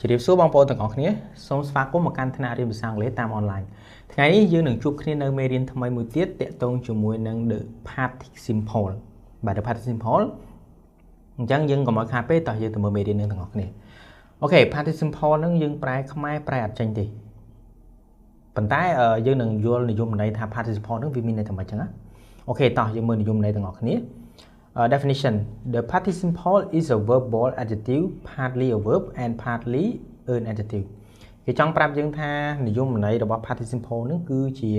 Chỉ điệp số bóng bóng từng ngọc nhé, sống phát có một căn thân ảo riêng sang lấy tam online.ថ្ងៃនេះយើងនឹងជួបគ្នានៅមេរៀនថ្មីមួយទៀតតាក់ទងជាមួយនឹង the participle បាទ the participle អញ្ចឹងយើងកុំឲ្យខាតពេកតោះយើងទៅមើលមេរៀននឹងទាំងអស់គ្នាអូខេ participle ហ្នឹងយើងប្រែខ្មែរប្រែអត់ចេញទេប៉ុន្តែយើងនឹងយល់និយមន័យថា participle ហ្នឹងវាមានន័យថាម៉េចចឹងណាអូខេតោះយើងមើលនិយមន័យទាំងអស់គ្នា definition the participle is a verbal adjective partly a verb and partly an adjective គេចង់ប្រាប់យើងថានិយមន័យរបស់ participle ហ្នឹងគឺជា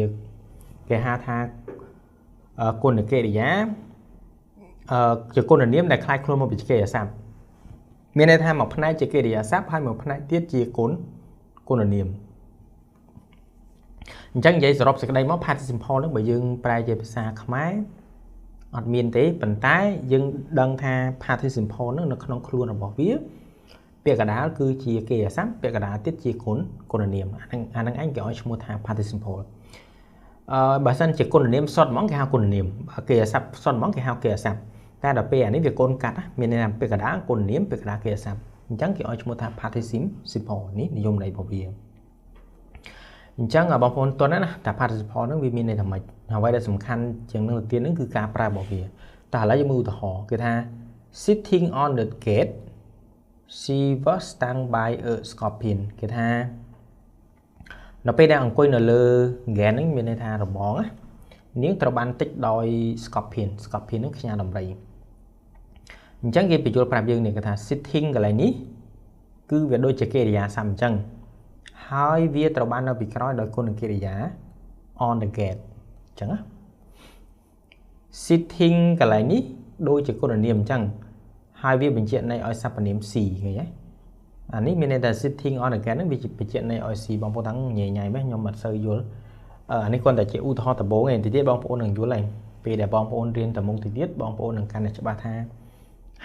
គេហៅថាគុណកិរិយាជាគុណនាមដែលคล้ายខ្លួនមកពីកិរិយាសព្ទមានន័យថាមួយផ្នែកជាកិរិយាសព្ទហើយមួយផ្នែកទៀតជាគុណនាមអញ្ចឹងនិយាយសរុបសេចក្តីមក participle ហ្នឹងបើយើងប្រែជាភាសាខ្មែរអត់មានទេប៉ុន្តែយើងដឹងថា participle ហ្នឹងនៅក្នុងខ្លួនរបស់វាពាក្យកណ្ដាលគឺជាកិរិយាសព្ទពាក្យកណ្ដាលទៀតជាគុណនាមអាហ្នឹងឯងគេឲ្យឈ្មោះថា participle បើសិនជាគុណនាមសុទ្ធហ្មងគេហៅគុណនាមកិរិយាសព្ទសុទ្ធហ្មងគេហៅកិរិយាសព្ទតែដល់ពេលអានេះវាកូនកាត់មានន័យថាពាក្យកណ្ដាលគុណនាមពាក្យកណ្ដាលកិរិយាសព្ទអញ្ចឹងគេឲ្យឈ្មោះថា participle នេះនិយមន័យរបស់វាអញ្ចឹងបងប្អូនតើណាតា participle ហ្នឹងវាមានន័យថាម៉េចអ្វីដែលសំខាន់ជាងនឹងទៅទៀតហ្នឹងគឺការប្រើរបស់វាតែឥឡូវយើងមើលឧទាហរណ៍គេថា sitting on the gate she was stung by a scorpion គេថានៅពេលដែលអង្គុយនៅលើ gate ហ្នឹងមានន័យថារបងណានាងត្រូវបានទិចដោយ scorpion ហ្នឹងខ្ញាដំរីអញ្ចឹងគេបញ្យល់ប្រាប់យើងនេះគេថា sitting កន្លែងនេះគឺវាដូចជាកិរិយាសព្ទអញ្ចឹងហើយវាត្រូវបាននៅពីក្រោយដោយគុណកិរិយា on the gate អញ្ចឹងណា sitting កន្លែងនេះដូចជាគុណនាមអញ្ចឹងហើយវាបញ្ជាក់ន័យឲ្យសព្វនាម C ឃើញទេអានេះមានន័យថា sitting on the gate ហ្នឹងវាបញ្ជាក់ន័យឲ្យ C បងប្អូនទាំងញ៉ៃៗមែនខ្ញុំអត់សូវយល់អានេះគ្រាន់តែជាឧទាហរណ៍ដំបូងឯងតិចទៀតបងប្អូននឹងយល់ហើយពេលដែលបងប្អូនរៀនទៅមុខតិចទៀតបងប្អូននឹងកាន់តែច្បាស់ថា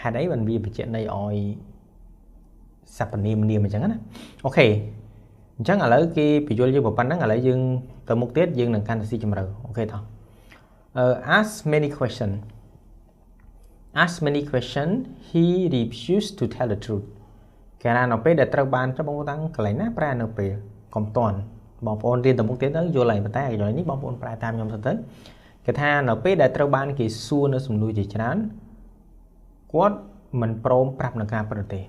ហេតុអីបានវាបញ្ជាក់ន័យឲ្យសព្វនាមនាមអញ្ចឹងណាអូខេអញ្ចឹងឥឡូវគេបញ្យល់យើងប៉ុណ្ណឹងឥឡូវយើងទៅមុខទៀតយើងនឹងកាន់តែស៊ីជម្រៅអូខេតោះask many question he refused to tell the truth គេថានៅពេលដែលត្រូវបានបងប្អូនតាំងកន្លែងណាប្រែនៅពេលកុំតន់បងប្អូនរៀនទៅមុខទៀតទៅយល់ហើយប៉ុន្តែកន្លែងនេះបងប្អូនប្រែតាមខ្ញុំទៅគេថានៅពេលដែលត្រូវបានគេសួរនៅសំណួរជាច្រើនគាត់មិនព្រមប្រាប់នឹងការពិតទេ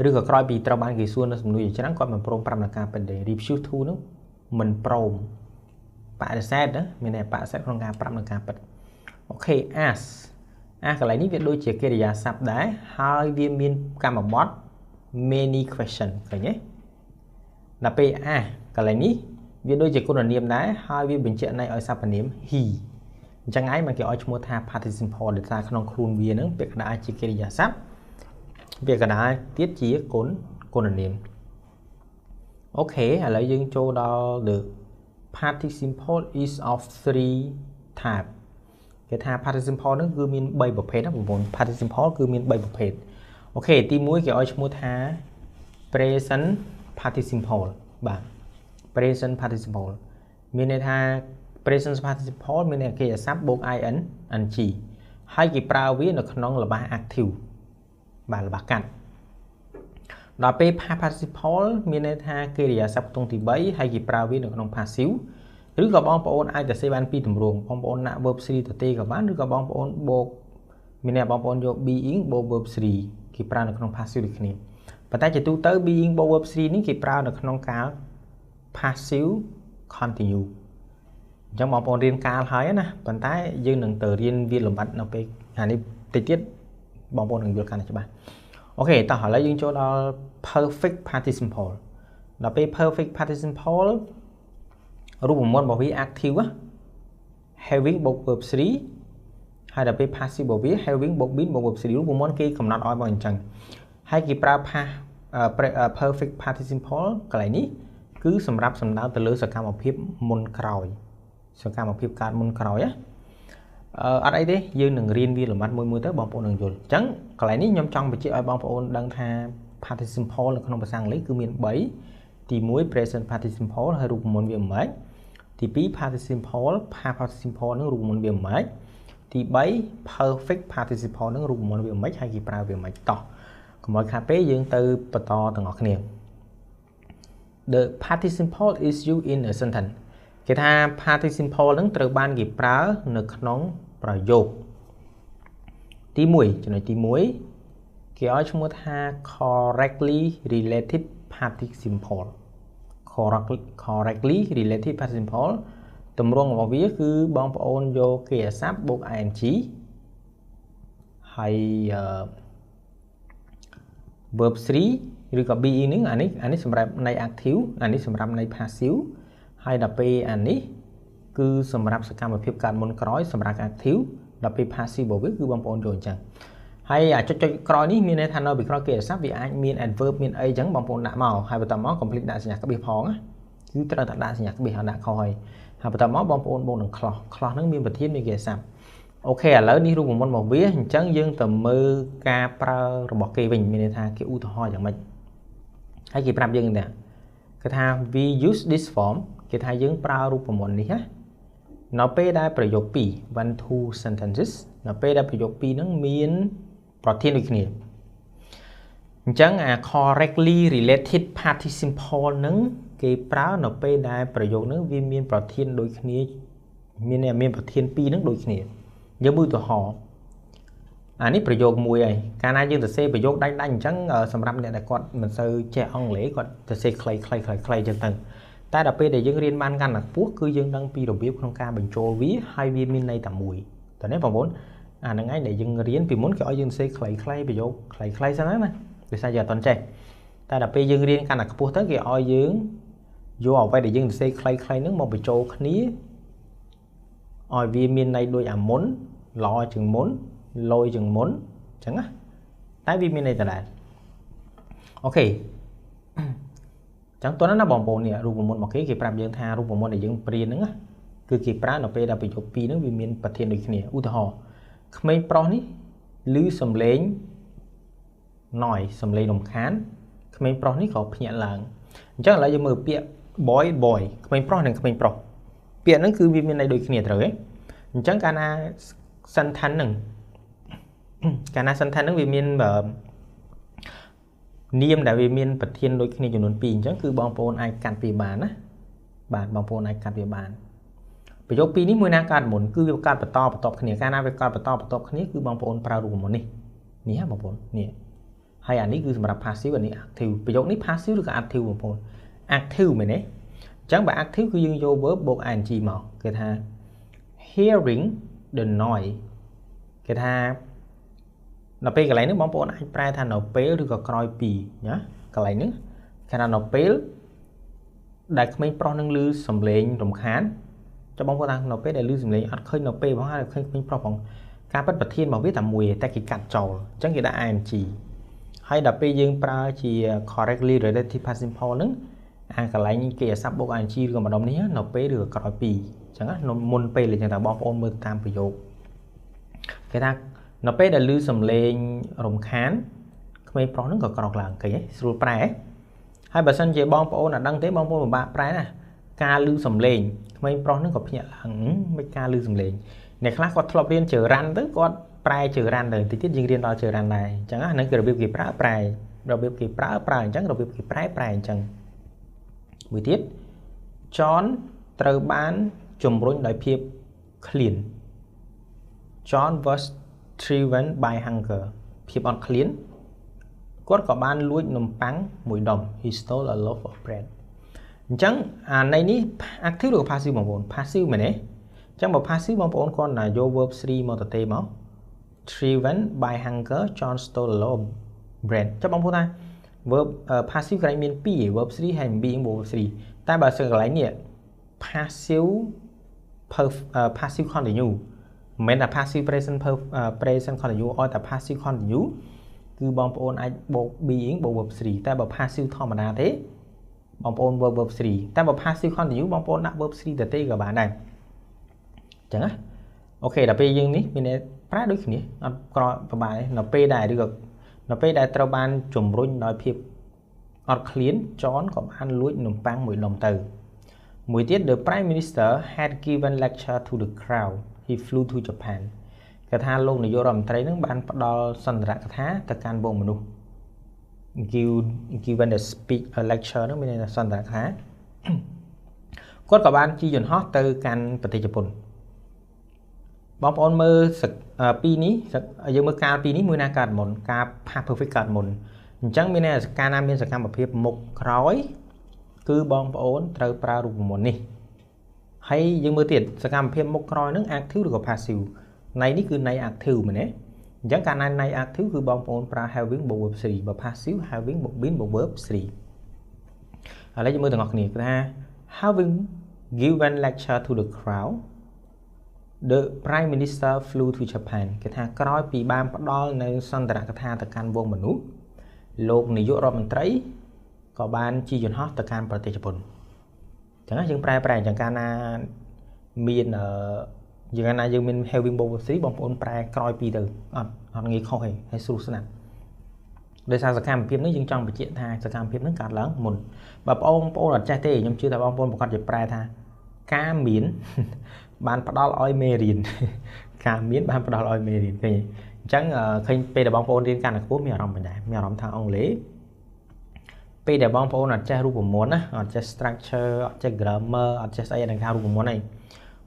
ឬក៏ក្រោយពីត្រូវបានគេសួរនៅសំណួរជាច្រើនគាត់មិនព្រមប្រាប់នឹងការពិតទេ refuse to នោះមិនព្រមបដិសេធណាមានតែបដិសេធក្នុងការប្រាប់នឹងការពិតអូខេ ask កន្លែងនេះវាដូចជាកិរិយាសព្ទដែរហើយវាមានកម្មបទ many question ឃើញទេដល់ពេលកន្លែងនេះវាដូចជាគុណនាមដែរហើយវាបញ្ជាក់ន័យឲ្យសព្វនាម he អញ្ចឹងឯងមកគេឲ្យឈ្មោះថា participle ដែលថាក្នុងខ្លួនវានឹងពាក្យកណ្ដាលជាកិរិយាសព្ទពាក្យកណ្ដាលទៀតជាគុណនាមអូខេឥឡូវយើងចូលដល់ the participle is of 3 type គេថា participle ហ្នឹងគឺមាន3ប្រភេទណាបងប្អូន participle គឺមាន3ប្រភេទអូខេទី1គេឲ្យឈ្មោះថា present participle បាទ present participle មានន័យថា present participle មានន័យកិរិយាសព្ទបូក ing ហើយគេប្រើវានៅក្នុងល្បះ active បាទល្បះកាត់ដល់ពេល participle មានន័យថាកិរិយាសព្ទខ្ទង់ទី3ហើយគេប្រើវានៅក្នុង passive ឬក៏បងប្អូនអាចទៅសេបានពីរទម្រង់បងប្អូនដាក់ verb 3ទៅទេក៏បានឬក៏បងប្អូនបូកមានន័យបងប្អូនយក being បូក verb 3គេប្រើនៅក្នុង passive ដូចគ្នាប៉ុន្តែជាទូទៅ being បូក verb 3នេះគេប្រើនៅក្នុងកាល passive continue អញ្ចឹងបងប្អូនរៀនកាលហើយណាប៉ុន្តែយើងនឹងទៅរៀនវាលំបាត់នៅពេលអានេះតិចទៀតបងប្អូននឹងយល់កាន់តែច្បាស់អូខេតោះឥឡូវយើងចូលដល់ perfect participle ដល់ពេល perfect participle រូបមន្តរបស់វា active having បូក verb 3ហើយដល់ពេល passive របស់វា having បូក been បូក verb 3រូបមន្តគេកំណត់ឲ្យមកអញ្ចឹងហើយគេប្រើ perfect participle កន្លែងនេះគឺសម្រាប់សំដៅទៅលើសកម្មភាពមុនក្រោយសកម្មភាពកើតមុនក្រោយអត់អីទេយើងនឹងរៀនវាលំបាត់មួយទៅបងប្អូននឹងយល់អញ្ចឹងកន្លែងនេះខ្ញុំចង់បញ្ជាក់ឲ្យបងប្អូនដឹងថា participle នៅក្នុងភាសាអង់គ្លេសគឺមាន3ទី1 present participle ហើយរូបមន្តវាមិនម៉េចទី2 participle នឹងរូបមន្តវាមិនម៉េចទី3 perfect participle នឹងរូបមន្តវាមិនម៉េចហើយគេប្រើវាមិនម៉េចតោះក កុំឲ្យខាតពេកយើងទៅបន្តទាំងអស់គ្នា The participle is used in a sentence គេថា participle ហ្នឹងត្រូវបានគេប្រើនៅក្នុងប្រយោគទី1ចំណុចទី1គេឲ្យឈ្មោះថា correctly related participle correctly related participle ទម្រង់របស់វាគឺបងប្អូនយកគេអាស័ព្ទបូក ing ហើយ verb 3 ឬក៏ be ហ្នឹងអានេះសម្រាប់ន័យ active អានេះសម្រាប់ន័យ passive ហើយដល់ពេលអានេះគឺសម្រាប់សកម្មភាពកើតមុនក្រោយសម្រាប់ active ដល់ពេល passive របស់វាគឺបងប្អូនយកអញ្ចឹងហើយអាចុចក្រោយនេះមានន័យថានៅពីក្រោយគេអាស័ព្ទវាអាចមាន adverb មានអីអញ្ចឹងបងប្អូនដាក់មកហើយបន្តមក complete ដាក់សញ្ញាក្បៀសផងណាគឺត្រូវតែដាក់សញ្ញាក្បៀសឲ្យដាក់ខុសហើយបន្តមកបងប្អូនបូកនឹង clause ហ្នឹងមានប្រធានមានគេអាស័ព្ទអូខេឥឡូវនេះរូបមន្តរបស់វាអញ្ចឹងយើងទៅមើលការប្រើរបស់គេវិញមានន័យថាគេឧទាហរណ៍យ៉ាងម៉េចហើយគេប្រាប់យើងថាគេថា we use this form គេថាយើងប្រើរូបមន្តនេះណានៅពេលដែលប្រយោគ2 one two sentences នៅពេលដែលប្រយោគ2ហ្នឹងមានប្រធានដូចគ្នាអញ្ចឹងអា correctly related participle ហ្នឹងគេប្រើនៅពេលដែលប្រយោគហ្នឹងវាមានប្រធានដូចគ្នាមានប្រធាន2ហ្នឹងដូចគ្នាយើងមើលឧទាហរណ៍អានេះប្រយោគមួយហើយកាលណាយើងសរសេរប្រយោគដាច់អញ្ចឹងសម្រាប់អ្នកដែលគាត់មិនសូវចេះអង់គ្លេសគាត់សរសេរខ្លីៗអញ្ចឹងទៅតែដល់ពេលដែលយើងរៀនបានកាន់តែខ្ពស់គឺយើងដឹងពីរបៀបក្នុងការបញ្ចូលវាហើយវាមានន័យតែមួយតើនេះបងប្អូនអាហ្នឹងឯងដែលយើងរៀនពីមុនគេឲ្យយើងសរសេរខ្លីៗប្រយោគខ្លីៗសិនណាដោយសារយើងអត់ទាន់ចេះតែដល់ពេលយើងរៀនកាន់តែខ្ពស់ទៅគេឲ្យយើងយកអ្វីដែលយើងសរសេរខ្លីៗហ្នឹងមកបញ្ចូលគ្នាឲ្យវាមានន័យដូចអាមុនល្អជាងមុនលយជាងមុនអញ្ចឹងណាតែវាមានន័យដដែលអូខេចឹងតើណាបងប្អូននេះរូបមន្តរបស់គេប្រាប់យើងថារូបមន្តដែលយើងព្រានហ្នឹងគឺគេប្រើនៅពេលដែលប្រយោគ2ហ្នឹងវាមានប្រធានដូចគ្នាឧទាហរណ៍ក្មេងប្រុសនេះឮសំឡេងណយសំឡេងរំខានក្មេងប្រុសនេះក៏ភ្ញាក់ឡើងអញ្ចឹងឥឡូវយើងមើលពាក្យ boy ក្មេងប្រុសនិងក្មេងប្រុសពាក្យហ្នឹងគឺវាមានន័យដូចគ្នាត្រូវទេអញ្ចឹងកាលណា sentence ហ្នឹងវាមាននាមដែលវាមានប្រធានដូចគ្នាចំនួន2អញ្ចឹងគឺបងប្អូនអាចកាត់វាបានណាបាទបងប្អូនអាចកាត់វាបានប្រយោគ2នេះមួយណាកើតមុនគឺវាកើតបន្តបន្ទាប់គ្នាកាលណាវាកើតបន្តបន្ទាប់គ្នាគឺបងប្អូនប្រើរូបមន្តនេះហ៎បងប្អូននេះហើយអានេះគឺសម្រាប់ passive អានេះ active ប្រយោគនេះ passive ឬក៏ active បងប្អូន active មែនទេអញ្ចឹងបើ active គឺយើងយក verb បូក ing មកគេថា hearing the noise គេថានៅពេលកន្លែងនេះបងប្អូនអាចប្រែថានៅពេលឬក៏ក្រោយពីណាកន្លែងនេះគេថានៅពេលដែលក្មេងប្រុសនឹងឮសំឡេងរំខានចាំបងប្អូនថានៅពេលដែលឮសំឡេងអត់ឃើញនៅពេលផងហើយឃើញក្មេងប្រុសផងការពិតប្រធានរបស់វាតែមួយតែគេកាត់ចោលអញ្ចឹងគេដាក់ ing ហើយដល់ពេលយើងប្រើជា correctly related participle ហ្នឹងអាកន្លែងគេអាស័ព្ទបូក ing ឬក៏ម្ដុំនេះនៅពេលឬក៏ក្រោយពីអញ្ចឹងណាមុនពេលអញ្ចឹងតែបងប្អូនមើលតាមប្រយោគគេថានៅពេលដែលឮសំឡេងរំខានក្មេងប្រុសហ្នឹងក៏ក្រោកឡើងឃើញទេស្រួលប្រែហើយបើសិនជាបងប្អូនអត់ដឹងទេបងប្អូនពិបាកប្រែណាការឮសំឡេងក្មេងប្រុសហ្នឹងក៏ភ្ញាក់ឡើងមិនការឮសំឡេងអ្នកខ្លះគាត់ធ្លាប់រៀនចរន្តទៅគាត់ប្រែចរន្តទៅតិចទៀតយើងរៀនដល់ចរន្តដែរអញ្ចឹងហ្នឹងគឺរបៀបគេប្រើរបៀបគេប្រើអញ្ចឹងរបៀបគេប្រែអញ្ចឹងមួយទៀត John ត្រូវបានជំរុញដោយភាពឃ្លាន John was driven by hunger ភាពអត់ឃ្លានគាត់ក៏បានលួចនំប៉័ងមួយដុំ he stole a loaf of bread អញ្ចឹងអាន័យនេះ active ឬ passive បងប្អូន passive មែនទេអញ្ចឹងបើ passive បងប្អូនគាត់ណាយក verb 3មកទៅទេមក driven by hunger John stole a loaf of bread ចាំបងប្អូនថា verb passive កន្លែងមាន2 verb 3ហើយ being verb 3តែបើសិនកន្លែងនេះ passive continue មិនមែនថា passive present continue ឲ្យតែ passive continue គឺបងប្អូនអាចបូក being បូក verb 3តែបើ passive ធម្មតាទេបងប្អូន verb 3តែបើ passive continue បងប្អូនដាក់ verb 3ទៅទេក៏បានដែរអញ្ចឹងណាអូខេដល់ពេលយើងនេះមានប្រើដូចគ្នាអត់ក្រប្រហែលនៅពេលដែរឬក៏នៅពេលដែលត្រូវបានជំរុញដោយភាពអត់ឃ្លានចនក៏បានលួចនំប៉័ងមួយដុំទៅមួយទៀត The Prime Minister had given lecture to the crowd he flew to Japan គេថាលោកនាយករដ្ឋមន្ត្រីនឹងបានផ្ដល់សន្ទរកថាទៅកាន់វងមនុស្ស given the speech a lecture នោះមានន័យថាសន្ទរកថាគាត់ក៏បានជិះយន្តហោះទៅកាន់ប្រទេសជប៉ុនបងប្អូនមើលពីនេះយើងមើលកាលពីនេះមួយណាកើតមុនការ past perfect កើតមុនអញ្ចឹងមានន័យថាកាលណាមានសកម្មភាពមុខក្រោយគឺបងប្អូនត្រូវប្រើរូបមន្តនេះហើយយើងមើលទៀតសកម្មភាពមុខក្រោយហ្នឹង active ឬក៏ passive ន័យនេះគឺន័យ active មែនទេអញ្ចឹងកាលណាន័យ active គឺបងប្អូនប្រើ having បូក verb 3បើ passive having បូក been បូក verb 3ឥឡូវយើងមើលទាំងអស់គ្នាគឺថា having given lecture to the crowd the prime minister flew to Japan គេថាក្រោយពីបានផ្ដល់នៅសន្ទរកថាទៅកាន់វងមនុស្សលោកនាយករដ្ឋមន្ត្រីក៏បានជិះយន្តហោះទៅកាន់ប្រទេសជប៉ុនអញ្ចឹងយើងប្រែអញ្ចឹងកាលណាមានយើងមាន having បូក verb 3បងប្អូនប្រែក្រោយពីទៅអត់ងាយខុសទេហើយស្រួលស្ដាប់ដោយសារសកម្មភាពនេះយើងចង់បញ្ជាក់ថាសកម្មភាពនេះកើតឡើងមុនបើបងប្អូនអត់ចេះទេខ្ញុំជឿថាបងប្អូនប្រកាសជាប្រែថាការមានបានផ្ដល់ឲ្យមេរៀនការមានបានផ្ដល់ឲ្យមេរៀនឃើញអញ្ចឹងឃើញពេលដែលបងប្អូនរៀនកាន់តែខ្ពស់មានអារម្មណ៍ដែរមានអារម្មណ៍ថាអង់គ្លេសពេលដែលបងប្អូនអត់ចេះរូបមន្តណាអត់ចេះ structure អត់ចេះ grammar អត់ចេះស្អីនឹងថារូបមន្តអី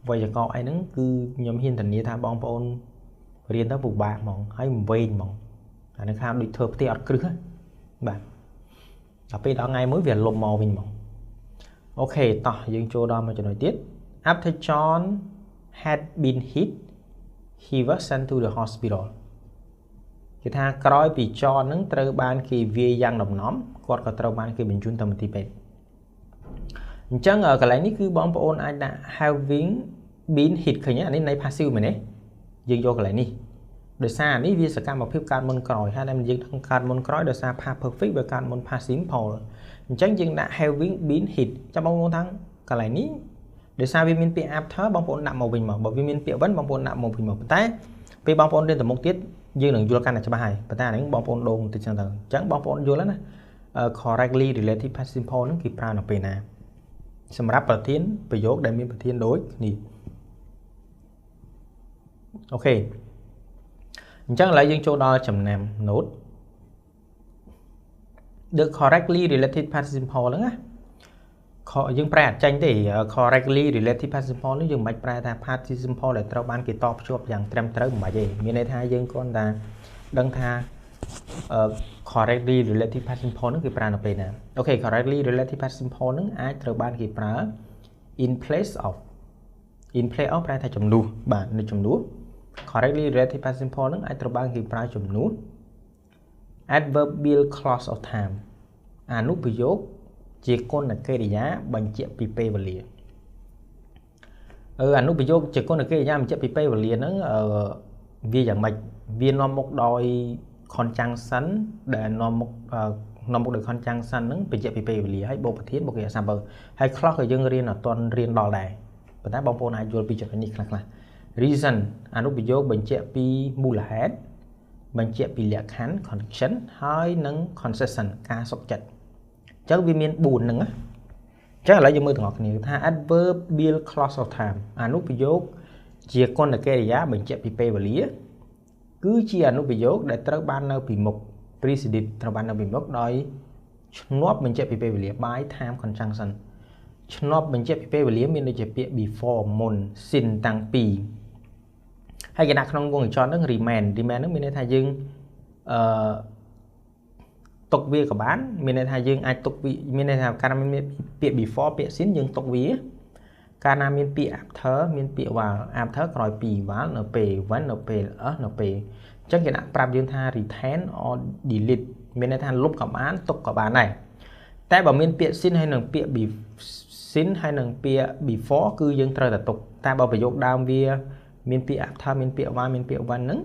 វេយ្យាករណ៍អីហ្នឹងគឺខ្ញុំហ៊ានធានាថាបងប្អូនរៀនទៅពិបាកហ្មងហើយវែងហ្មងអានេះខាងដូចធ្វើផ្ទះអត់គ្រឹះបាទដល់ពេលដល់ថ្ងៃមួយវាលុបមកវិញហ្មងអូខេតោះយើងចូលដល់មួយចំណុចទៀត After John had been hit he was sent to the hospital គេថាក្រោយពី John ហ្នឹងត្រូវបានគេវាយយ៉ាងដំណំគាត់ក៏ត្រូវបានគេបញ្ជូនទៅមន្ទីរពេទ្យអញ្ចឹងកន្លែងនេះគឺបងប្អូនអាចដាក់ having been hit ឃើញអានេះនៃ passive មែនទេយើងយកកន្លែងនេះដោយសារនេះវាសកម្មភាពកើតមុនក្រោយហើយតែយើងនឹងកើតមុនក្រោយដោយសារ past perfect វាកើតមុន past simple អញ្ចឹងយើងដាក់ having been hit ចាំបងប្អូនថាកន្លែងនេះដោយសារវាមានពាក្យ after បងប្អូនដាក់មកវិញមកបើវាមានពាក្យ when បងប្អូនដាក់មកវិញមកប៉ុន្តែពេលបងប្អូនរៀនទៅមុខទៀតយើងនឹងយល់កាន់តែច្បាស់ហើយប៉ុន្តែអានេះបងប្អូនដូងតិចចឹងទៅអញ្ចឹងបងប្អូនយល់ហើយណា correctly relative past simple ហ្នឹងគេប្រើនៅពេលណាសម្រាប់ប្រធានប្រយោគដែលមានប្រធានដូចនេះអូខេអញ្ចឹងឥឡូវយើងចូលដល់ចំណាំ note the correctly relative past simple ហ្នឹងណាយើងប្រែអត់ចាញ់ទេ correctly relative past simple នេះយើងមិនបាច់ប្រែថា past simple ដែលត្រូវបានគេតភ្ជាប់យ៉ាងត្រឹមត្រូវមិនបាច់ទេមានន័យថាយើងគ្រាន់តែដឹងថា correctly relative past simple ហ្នឹងគេប្រើនៅពេលណាអូខេ correctly relative past simple ហ្នឹងអាចត្រូវបានគេប្រើ in place of ប្រែថាជំនួសបាទនៅជំនួស correctly relative past simple ហ្នឹងអាចត្រូវបានគេប្រើជំនួស adverbial clause of time អនុប្រយោគជាគុណកិរិយាបញ្ជាក់ពីពេលវេលាអនុប្រយោគជាគុណកិរិយាបញ្ជាក់ពីពេលវេលាហ្នឹងវាយ៉ាងម៉េចវានាំមុខដោយ conjunction ដែលនាំមុខដោយ conjunction ហ្នឹងបញ្ជាក់ពីពេលវេលាហើយបូកប្រធានបូក example ហើយ clause ក៏យើងរៀនអត់ទាន់រៀនដល់ដែរប៉ុន្តែបងប្អូនអាចយល់ពីចំណុចនេះខ្លះៗ reason អនុប្រយោគបញ្ជាក់ពីមូលហេតុបញ្ជាក់ពីលក្ខខណ្ឌ condition ហើយនិង concession ការសុខចិត្តអញ្ចឹងវាមាន4ហ្នឹងណាអញ្ចឹងឥឡូវយើងមើលទាំងអស់គ្នាថា adverbial clause of time អនុប្រយោគជាគុណកិរិយាបញ្ជាក់ពីពេលវេលាគឺជាអនុប្រយោគដែលត្រូវបាននៅពីមុខ preceded ត្រូវបាននៅពីមុខដោយឈ្នាប់បញ្ជាក់ពីពេលវេលា by time conjunction ឈ្នាប់បញ្ជាក់ពីពេលវេលាមានដូចជាពាក្យ before មុន since តាំងពីហើយគេដាក់ក្នុងវងចរហ្នឹង remain ហ្នឹងមានន័យថាយើងទុកវាក៏បានមានន័យថាយើងអាចទុកវាមានន័យថាកាលណាមានពាក្យ before ពាក្យ since យើងទុកវាកាលណាមានពាក្យ after មានពាក្យ while after ក្រោយពី while នៅពេល when នៅពេលនៅពេលអញ្ចឹងគេដាក់ប្រាប់យើងថា retain or delete មានន័យថាលុបក៏បានទុកក៏បានដែរតែបើមានពាក្យ since ហើយនឹងពាក្យ since ហើយនឹងពាក្យ before គឺយើងត្រូវតែទុកតែបើប្រយោគដើមវាមានពាក្យ after មានពាក្យ while មានពាក្យ when ហ្នឹង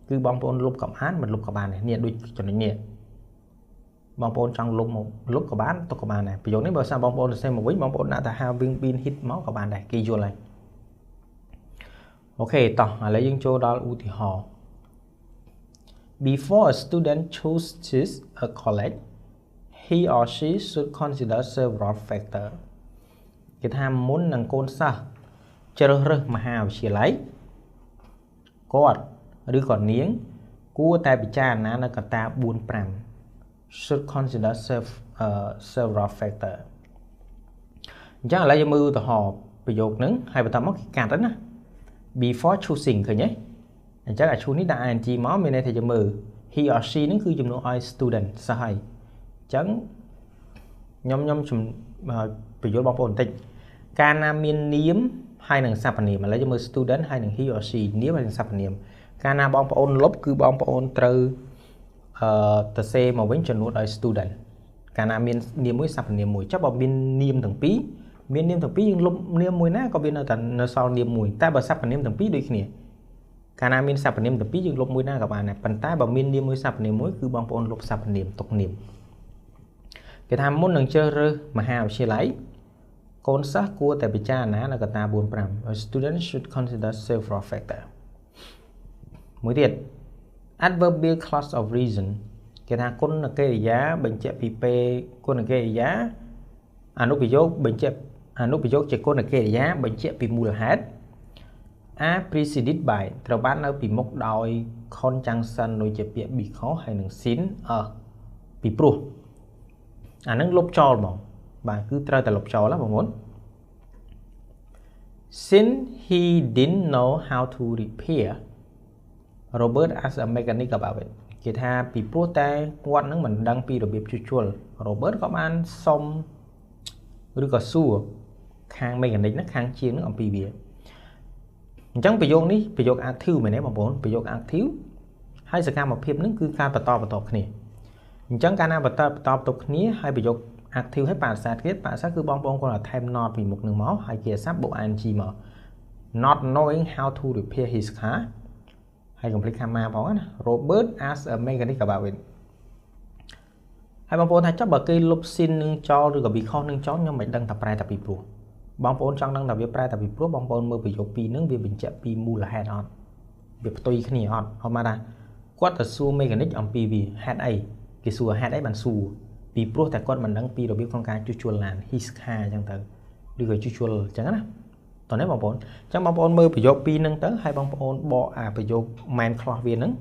គឺបងប្អូនលុបក៏បានមិនលុបក៏បានដែរនេះដូចចំណុចនេះបងប្អូនចង់លុបមកលុបក៏បានទុកក៏បានដែរប្រយោគនេះបើសិនបងប្អូនសរសេរមកវិញបងប្អូនដាក់ថា having been hit មកក៏បានដែរគេយល់ហើយអូខេតោះឥឡូវយើងចូលដល់ឧទាហរណ៍ Before a student chooses a college he or she should consider several factors គេថាមុននឹងកូនសិស្សជ្រើសរើសមហាវិទ្យាល័យគាត់ឬក៏នាងគួរតែពិចារណានៅកត្តា 4-5 should consider several factors អញ្ចឹងឥឡូវយើងមើលឧទាហរណ៍ប្រយោគហ្នឹងហើយបន្តមកគេកាត់ណា before choosing ឃើញទេអញ្ចឹងអាឈូនេះដាក់ ing មកមានន័យថាយើងមើល he or she ហ្នឹងគឺជំនួសឲ្យ student សិស្សហើយអញ្ចឹងខ្ញុំបញ្យល់បងប្អូនបន្តិចកាលណាមាននាមហើយនឹងសព្វនាមឥឡូវយើងមើល student ហើយនឹង he or she នាមហើយនឹងសព្វនាមកាលណាបងប្អូនលុបគឺបងប្អូនត្រូវទៅសេមកវិញចំនួនឲ្យ student កាលណាមាននាមមួយសព្វនាមមួយចុះបើមាននាមទាំងពីរយើងលុបនាមមួយណាក៏វានៅសល់នាមមួយតែបើសព្វនាមទាំងពីរដូចគ្នាកាលណាមានសព្វនាមទាំងពីរយើងលុបមួយណាក៏បានដែរប៉ុន្តែបើមាននាមមួយសព្វនាមមួយគឺបងប្អូនលុបសព្វនាមទុកនាមគេថាមុននឹងជ្រើសរើសមហាវិទ្យាល័យកូនសិស្សគួរតែពិចារណានៅកត្តា 4-5 A student should consider several factors មួយទៀត adverbial clause of reason គេថាគុណកិរិយាបញ្ជាក់ពីពេលគុណកិរិយាអនុប្រយោគជាគុណកិរិយាបញ្ជាក់ពីមូលហេតុ are preceded by ត្រូវបាននៅពីមុខដោយ conjunction ដូចជាពាក្យ because ហើយនឹង sin ពីព្រោះអានឹងលុបចោលហ្មងបាទគឺត្រូវតែលុបចោលណាបងប្អូន Since he didn't know how to repair Robert asked a mechanic about it គេថាពីព្រោះតែគាត់នឹងមិនដឹងពីរបៀបជួសជុល Robert ក៏បានសុំឬក៏សួរខាង mechanic ណាខាងជាងនឹងអំពីវាអញ្ចឹងប្រយោគនេះប្រយោគ active មែនទេបងប្អូនប្រយោគ active ហើយសកម្មភាពនឹងគឺការបន្តគ្នាអញ្ចឹងកាលណាបន្តគ្នាហើយប្រយោគ active ហើយបដិសេធទៀតបដិសេធគឺបងប្អូនគាត់ថែម not ពីមុខនឹងមកហើយគេអាសាបូក ing មក not knowing how to repair his car ហើយ complete comma ផងណា Robert asked a mechanic about it ហើយបងប្អូនថាចុះបើគេលុប sin នឹងចោលឬក៏ because នឹងចោលខ្ញុំមិនដឹងថាប្រែតែពីព្រោះបងប្អូនចង់ដឹងថាវាប្រែតែពីព្រោះបងប្អូនមើលប្រយោគពីរនឹងវាបញ្ជាក់ពីមូលហេតុអត់វាផ្ទុយគ្នាអត់ហៅមកថាគាត់ទៅសួរ mechanic អំពីវាហេតុអីគេសួរហេតុអីបានសួរពីព្រោះតែគាត់មិនដឹងពីរបៀបក្នុងការជួសជុលឡាន his car អញ្ចឹងទៅឬក៏ជួសជុលអញ្ចឹងណាតោះនេះបងប្អូនអញ្ចឹងបងប្អូនមើលប្រយោគពីរហ្នឹងទៅហើយបងប្អូនបកអាប្រយោគ main clause វាហ្នឹង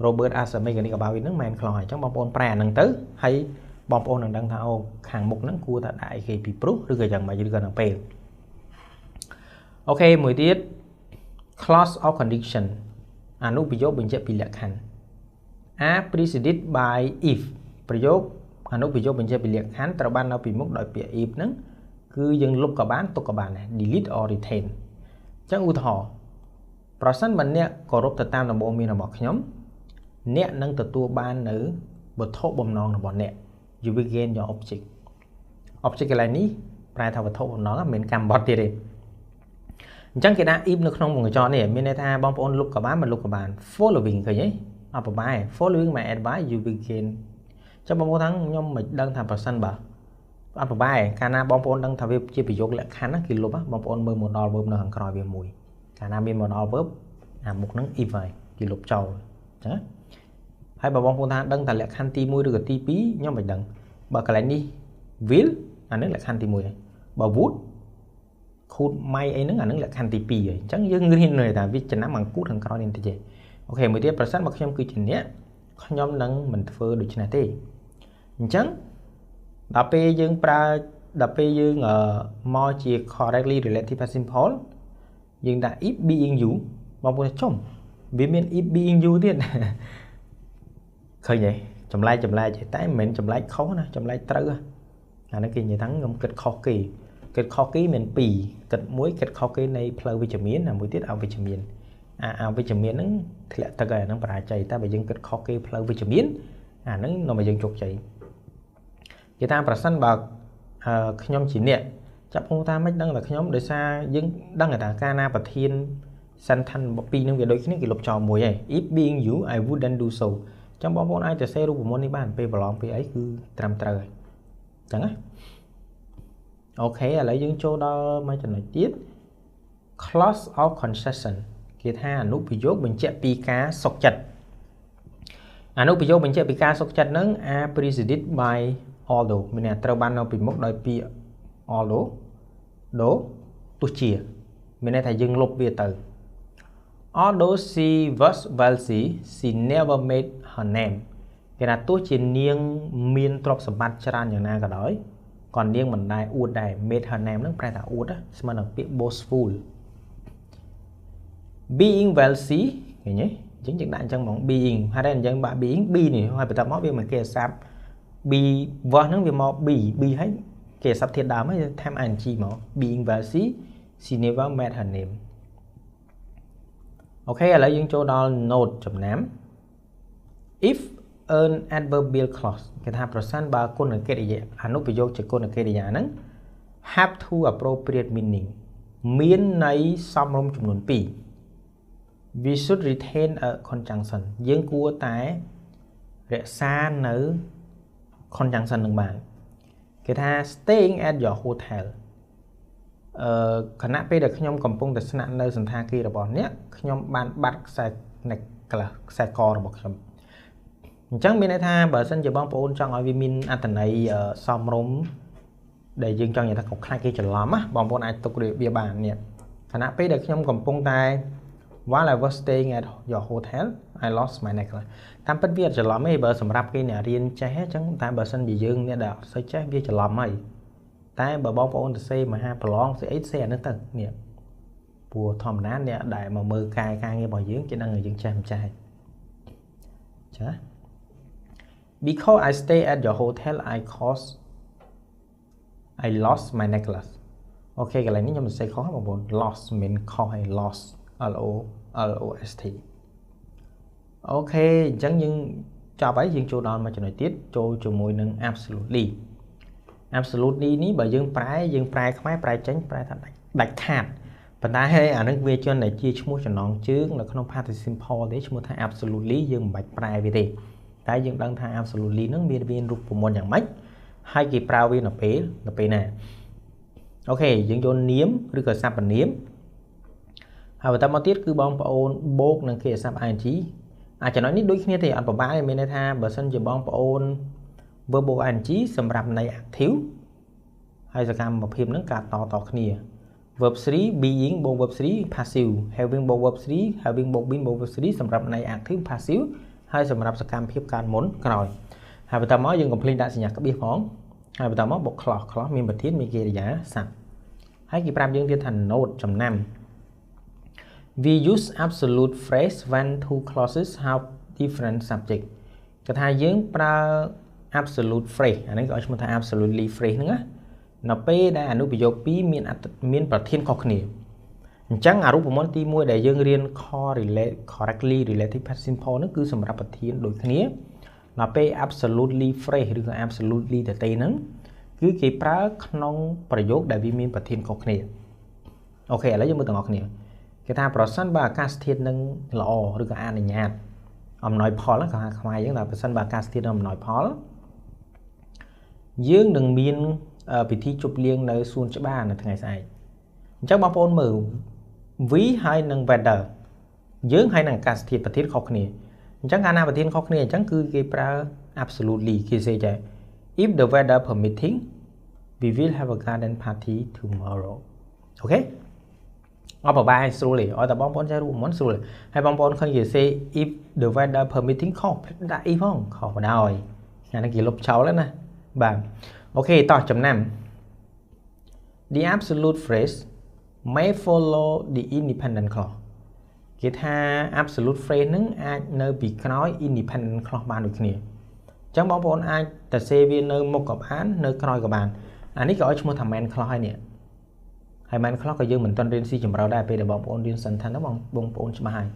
Robert asked a mechanic about it ហ្នឹង main clause អញ្ចឹងបងប្អូនប្រែអាហ្នឹងទៅហើយបងប្អូននឹងដឹងថាអូខាងមុខហ្នឹងគួរតែដាក់អីគេពីព្រោះឬក៏យ៉ាងម៉េចឬក៏នៅពេលអូខេមួយទៀត clause of condition អនុប្រយោគបញ្ជាក់ពីលក្ខខណ្ឌ are preceded by if ប្រយោគអនុប្រយោគបញ្ជាក់ពីលក្ខខណ្ឌត្រូវបាននៅពីមុខដោយពាក្យ if ហ្នឹងគឺយើងលុបក៏បានទុកក៏បានដែរ delete or retain អញ្ចឹងឧទាហរណ៍ប្រសិនបើអ្នកគោរពទៅតាមដំបូន្មានរបស់ខ្ញុំអ្នកនឹងទទួលបាននៅវត្ថុបំណងរបស់អ្នក you will gain your object កន្លែងនេះប្រែថាវត្ថុបំណងមិនមែនកម្មបត្តិទៀតទេអញ្ចឹងគេដាក់ if នៅក្នុងវងកញ្ចក់នេះមានន័យថាបងប្អូនលុបក៏បានមិនលុបក៏បាន following ឃើញទេអត់ប្របែ following my advice you will gain ចាំបងប្អូនថាខ្ញុំមិនដឹងថាប្រសិនបើអត់ប្របែកាលណាបងប្អូនដឹងថាវាជាប្រយោគលក្ខខណ្ឌណាគេលុបបងប្អូនមើល modal verb នៅខាងក្រោយវាមួយកាលណាមាន modal verb អាមុខហ្នឹង if ហើយគេលុបចោលអញ្ចឹងហើយបើបងប្អូនថាដឹងថាលក្ខខណ្ឌទី1ឬក៏ទី2ខ្ញុំមិនដឹងបើកន្លែងនេះ will អានេះលក្ខខណ្ឌទី1ហើយបើ would ខូត my អីហ្នឹងអានឹងលក្ខខណ្ឌទី2ហើយអញ្ចឹងយើងរៀននៅថាវាចំណាំមកគូតខាងក្រោយនេះតិចទេអូខេមួយទៀតប្រសិនបើខ្ញុំគឺជាអ្នកខ្ញុំនឹងមិនធ្វើដូច្នេះទេអញ្ចឹងដល់ពេលយើងមកជា correctly relative past simple យើងដាក់ if being you បងប្អូនចំវាមាន if being you ទៀតឃើញទេចម្លែកតែមិនមែនចម្លែកខុសណាចម្លែកត្រូវអានេះគេនិយាយថាខ្ញុំគិតខុសគេមាន2គិតមួយគិតខុសគេនៃផ្លូវវិជ្ជមានមួយទៀតអវិជ្ជមានអវិជ្ជមានហ្នឹងធ្លាក់ទឹកហើយហ្នឹងបរាជ័យតែបើយើងគិតខុសគេផ្លូវវិជ្ជមានអាហ្នឹងនាំឲ្យយើងជោគជ័យគេថាប្រសិនបើខ្ញុំជាអ្នកចាប់ខ្ញុំថាមិនដឹងតែខ្ញុំដោយសារយើងដឹងថាកាលណាប្រធាន sentence ពីរហ្នឹងវាដូចគ្នាគេលុបចោលមួយហើយ if being you I wouldn't do so ចាំបងប្អូនអាចទៅសេរូបមន្តនេះបានពេលប្រឡងពេលអីគឺត្រឹមត្រូវហើយអញ្ចឹងណាអូខេឥឡូវយើងចូលដល់មួយចំណុចទៀត clause of concession គេថាអនុប្រយោគបញ្ជាក់ពីការសុខចិត្តអនុប្រយោគបញ្ជាក់ពីការសុខចិត្តហ្នឹង are preceded by although មានន័យត្រូវបាននៅពីមុខដោយពាក្យ although ទោះជាមានន័យថាយើងលុបវាទៅ although she was wealthy she never made her name គេថាទោះជានាងមានទ្រព្យសម្បត្តិច្រើនយ៉ាងណាក៏ដោយcònនាងមិនដែរអួតដែរ made her name ហ្នឹងប្រែថាអួតស្មើនឹងពាក្យ boastful being wealthy ឃើញទេអញ្ចឹងយើងដាក់អញ្ចឹងហ្មង being ហើយតែអញ្ចឹងបាក់ being b នេះហើយបន្តមកវាមកគេអាស័ព្ទ b វោះហ្នឹងវាមក b ហើយគេអាស័ព្ទធាតុដើមហើយថែម ing មក being wealthy she never made her name អូខេឥឡូវយើងចូលដល់ note ចំណាំ if an adverbial clause គេថាប្រសិនបើគុណកិរិយាអនុប្រយោគជាគុណកិរិយាហ្នឹង have two appropriate meaning មានន័យសមរម្យចំនួន2 we should retain a conjunction យើងគួរតែរក្សានៅ conjunction នឹងបានគេថា staying at your hotel ខណៈពេលដែលខ្ញុំកំពុងតែស្នាក់នៅសន្តាគាររបស់អ្នកខ្ញុំបានបាត់ខ្សែករបស់ខ្ញុំអញ្ចឹងមានន័យថាបើសិនជាបងប្អូនចង់ឲ្យវាមានអត្ថន័យសមរម្យដែលយើងចង់និយាយថាខ្លាចគេច្រឡំណាបងប្អូនអាចទុកវាបាននេះខណៈពេលដែលខ្ញុំកំពុងតែ while I was staying at your hotel I lost my necklace តាមពិតវាច្រឡំទេបើសម្រាប់គេអ្នករៀនចេះអញ្ចឹងតែបើសិនជាយើងអ្នកដែលអត់សូវចេះវាច្រឡំហើយតែបើបងប្អូនទៅសេមហាប្រឡងសេអីសេអានោះទៅនេះព្រោះធម្មតាអ្នកដែលមកមើលការងាររបស់យើងគេដឹងថាយើងចេះមិនចេះចា because I stay at your hotel I lost my necklace អូខេកន្លែងនេះខ្ញុំសរសេរខុសបងប្អូន lost មិនខុសហើយ lost LOST អូខេអញ្ចឹងយើងចប់ហើយយើងចូលដល់មួយចំណុចទៀតចូលជាមួយនឹង absolutely នេះបើយើងប្រែខ្មែរប្រែចេញប្រែថាដាច់ខាតប៉ុន្តែអានឹងវាជាន់តែជាឈ្មោះចំណងជើងនៅក្នុង participle simple ទេឈ្មោះថា absolutely យើងមិនបាច់ប្រែវាទេតែយើងដឹងថា absolutely ហ្នឹងមានរូបមន្តយ៉ាងម៉េចហើយគេប្រើវានៅពេលណាអូខេយើងយកនាមឬក៏សព្វនាមហើយបន្តមកទៀតគឺបងប្អូនបូកនឹងគេអាស័ព្ទ ing ចំណុចនេះដូចគ្នាទេអត់ពិបាកទេមានន័យថាបើសិនជាបងប្អូន verb ing សម្រាប់ន័យ active ហើយសកម្មភាពហ្នឹងការតគ្នា verb 3 being បូក verb 3 passive having បូក verb 3 having បូក been បូក verb 3សម្រាប់ន័យ active passive ហើយសម្រាប់សកម្មភាពកើតមុនក្រោយហើយបន្តមកយើង complete ដាក់សញ្ញាក្បៀសផងហើយបន្តមកបូក clause មានប្រធានមានកិរិយាសព្ទហើយគេប្រាប់យើងទៀតថា note ចំណាំ we use absolute phrase when two clauses have different subject គេថាយើងប្រើ absolute phrase អានេះក៏ឈ្មោះថា absolutely phrase ហ្នឹងណានៅពេលដែលអនុប្រយោគពីរមានប្រធានខុសគ្នាអញ្ចឹងអារូបមន្តទី1ដែលយើងរៀន correctly related past simple ហ្នឹងគឺសម្រាប់ប្រធានដូចគ្នាដល់ពេល absolutely phrase ឬក៏ absolutely តេហ្នឹងគឺគេប្រើក្នុងប្រយោគដែលវាមានប្រធានខុសគ្នាអូខេឥឡូវយើងមើលទាំងអស់គ្នាគេថាប្រសិនបើអាកាសធាតុនឹងល្អឬក៏អនុញ្ញាតអំណោយផលក៏ហៅខ្មែរយើងថាប្រសិនបើអាកាសធាតុនឹងអំណោយផលយើងនឹងមានពិធីជប់លៀងនៅសួនច្បារនៅថ្ងៃស្អែកអញ្ចឹងបងប្អូនមើល we ហើយនឹង weather យើងហើយនឹងអាកាសធាតុប្រធានខុសគ្នាអញ្ចឹងកាលណាប្រធានខុសគ្នាអញ្ចឹងគឺគេប្រើ absolutely គេនិយាយថា if the weather permitting we will have a garden party tomorrow អូខេអបបាយស្រួលទេឲ្យតែបងប្អូនចេះរូបមន្តស្រួលហើយបងប្អូនឃើញគេ say if the weather permitting ខុសដាក់អីផងខុសបណ្ដោយអានេះគេលុបចោលហើយណាបាទអូខេតោះចំណាំ the absolute phrase may follow the independent clause គេថា absolute phrase ហ្នឹងអាចនៅពីក្រោយ independent clause បានដូចគ្នាអញ្ចឹងបងប្អូនអាចតែសេវានៅមុខក៏បាននៅក្រោយក៏បានអានេះក៏ឲ្យឈ្មោះថា main clause ហើយនេះហើយ main clause ក៏យើងមិនទាន់រៀនស៊ីជម្រៅដែរពេលដែលបងប្អូនរៀនសិនថាបងប្អូនច្បាស់ហើយ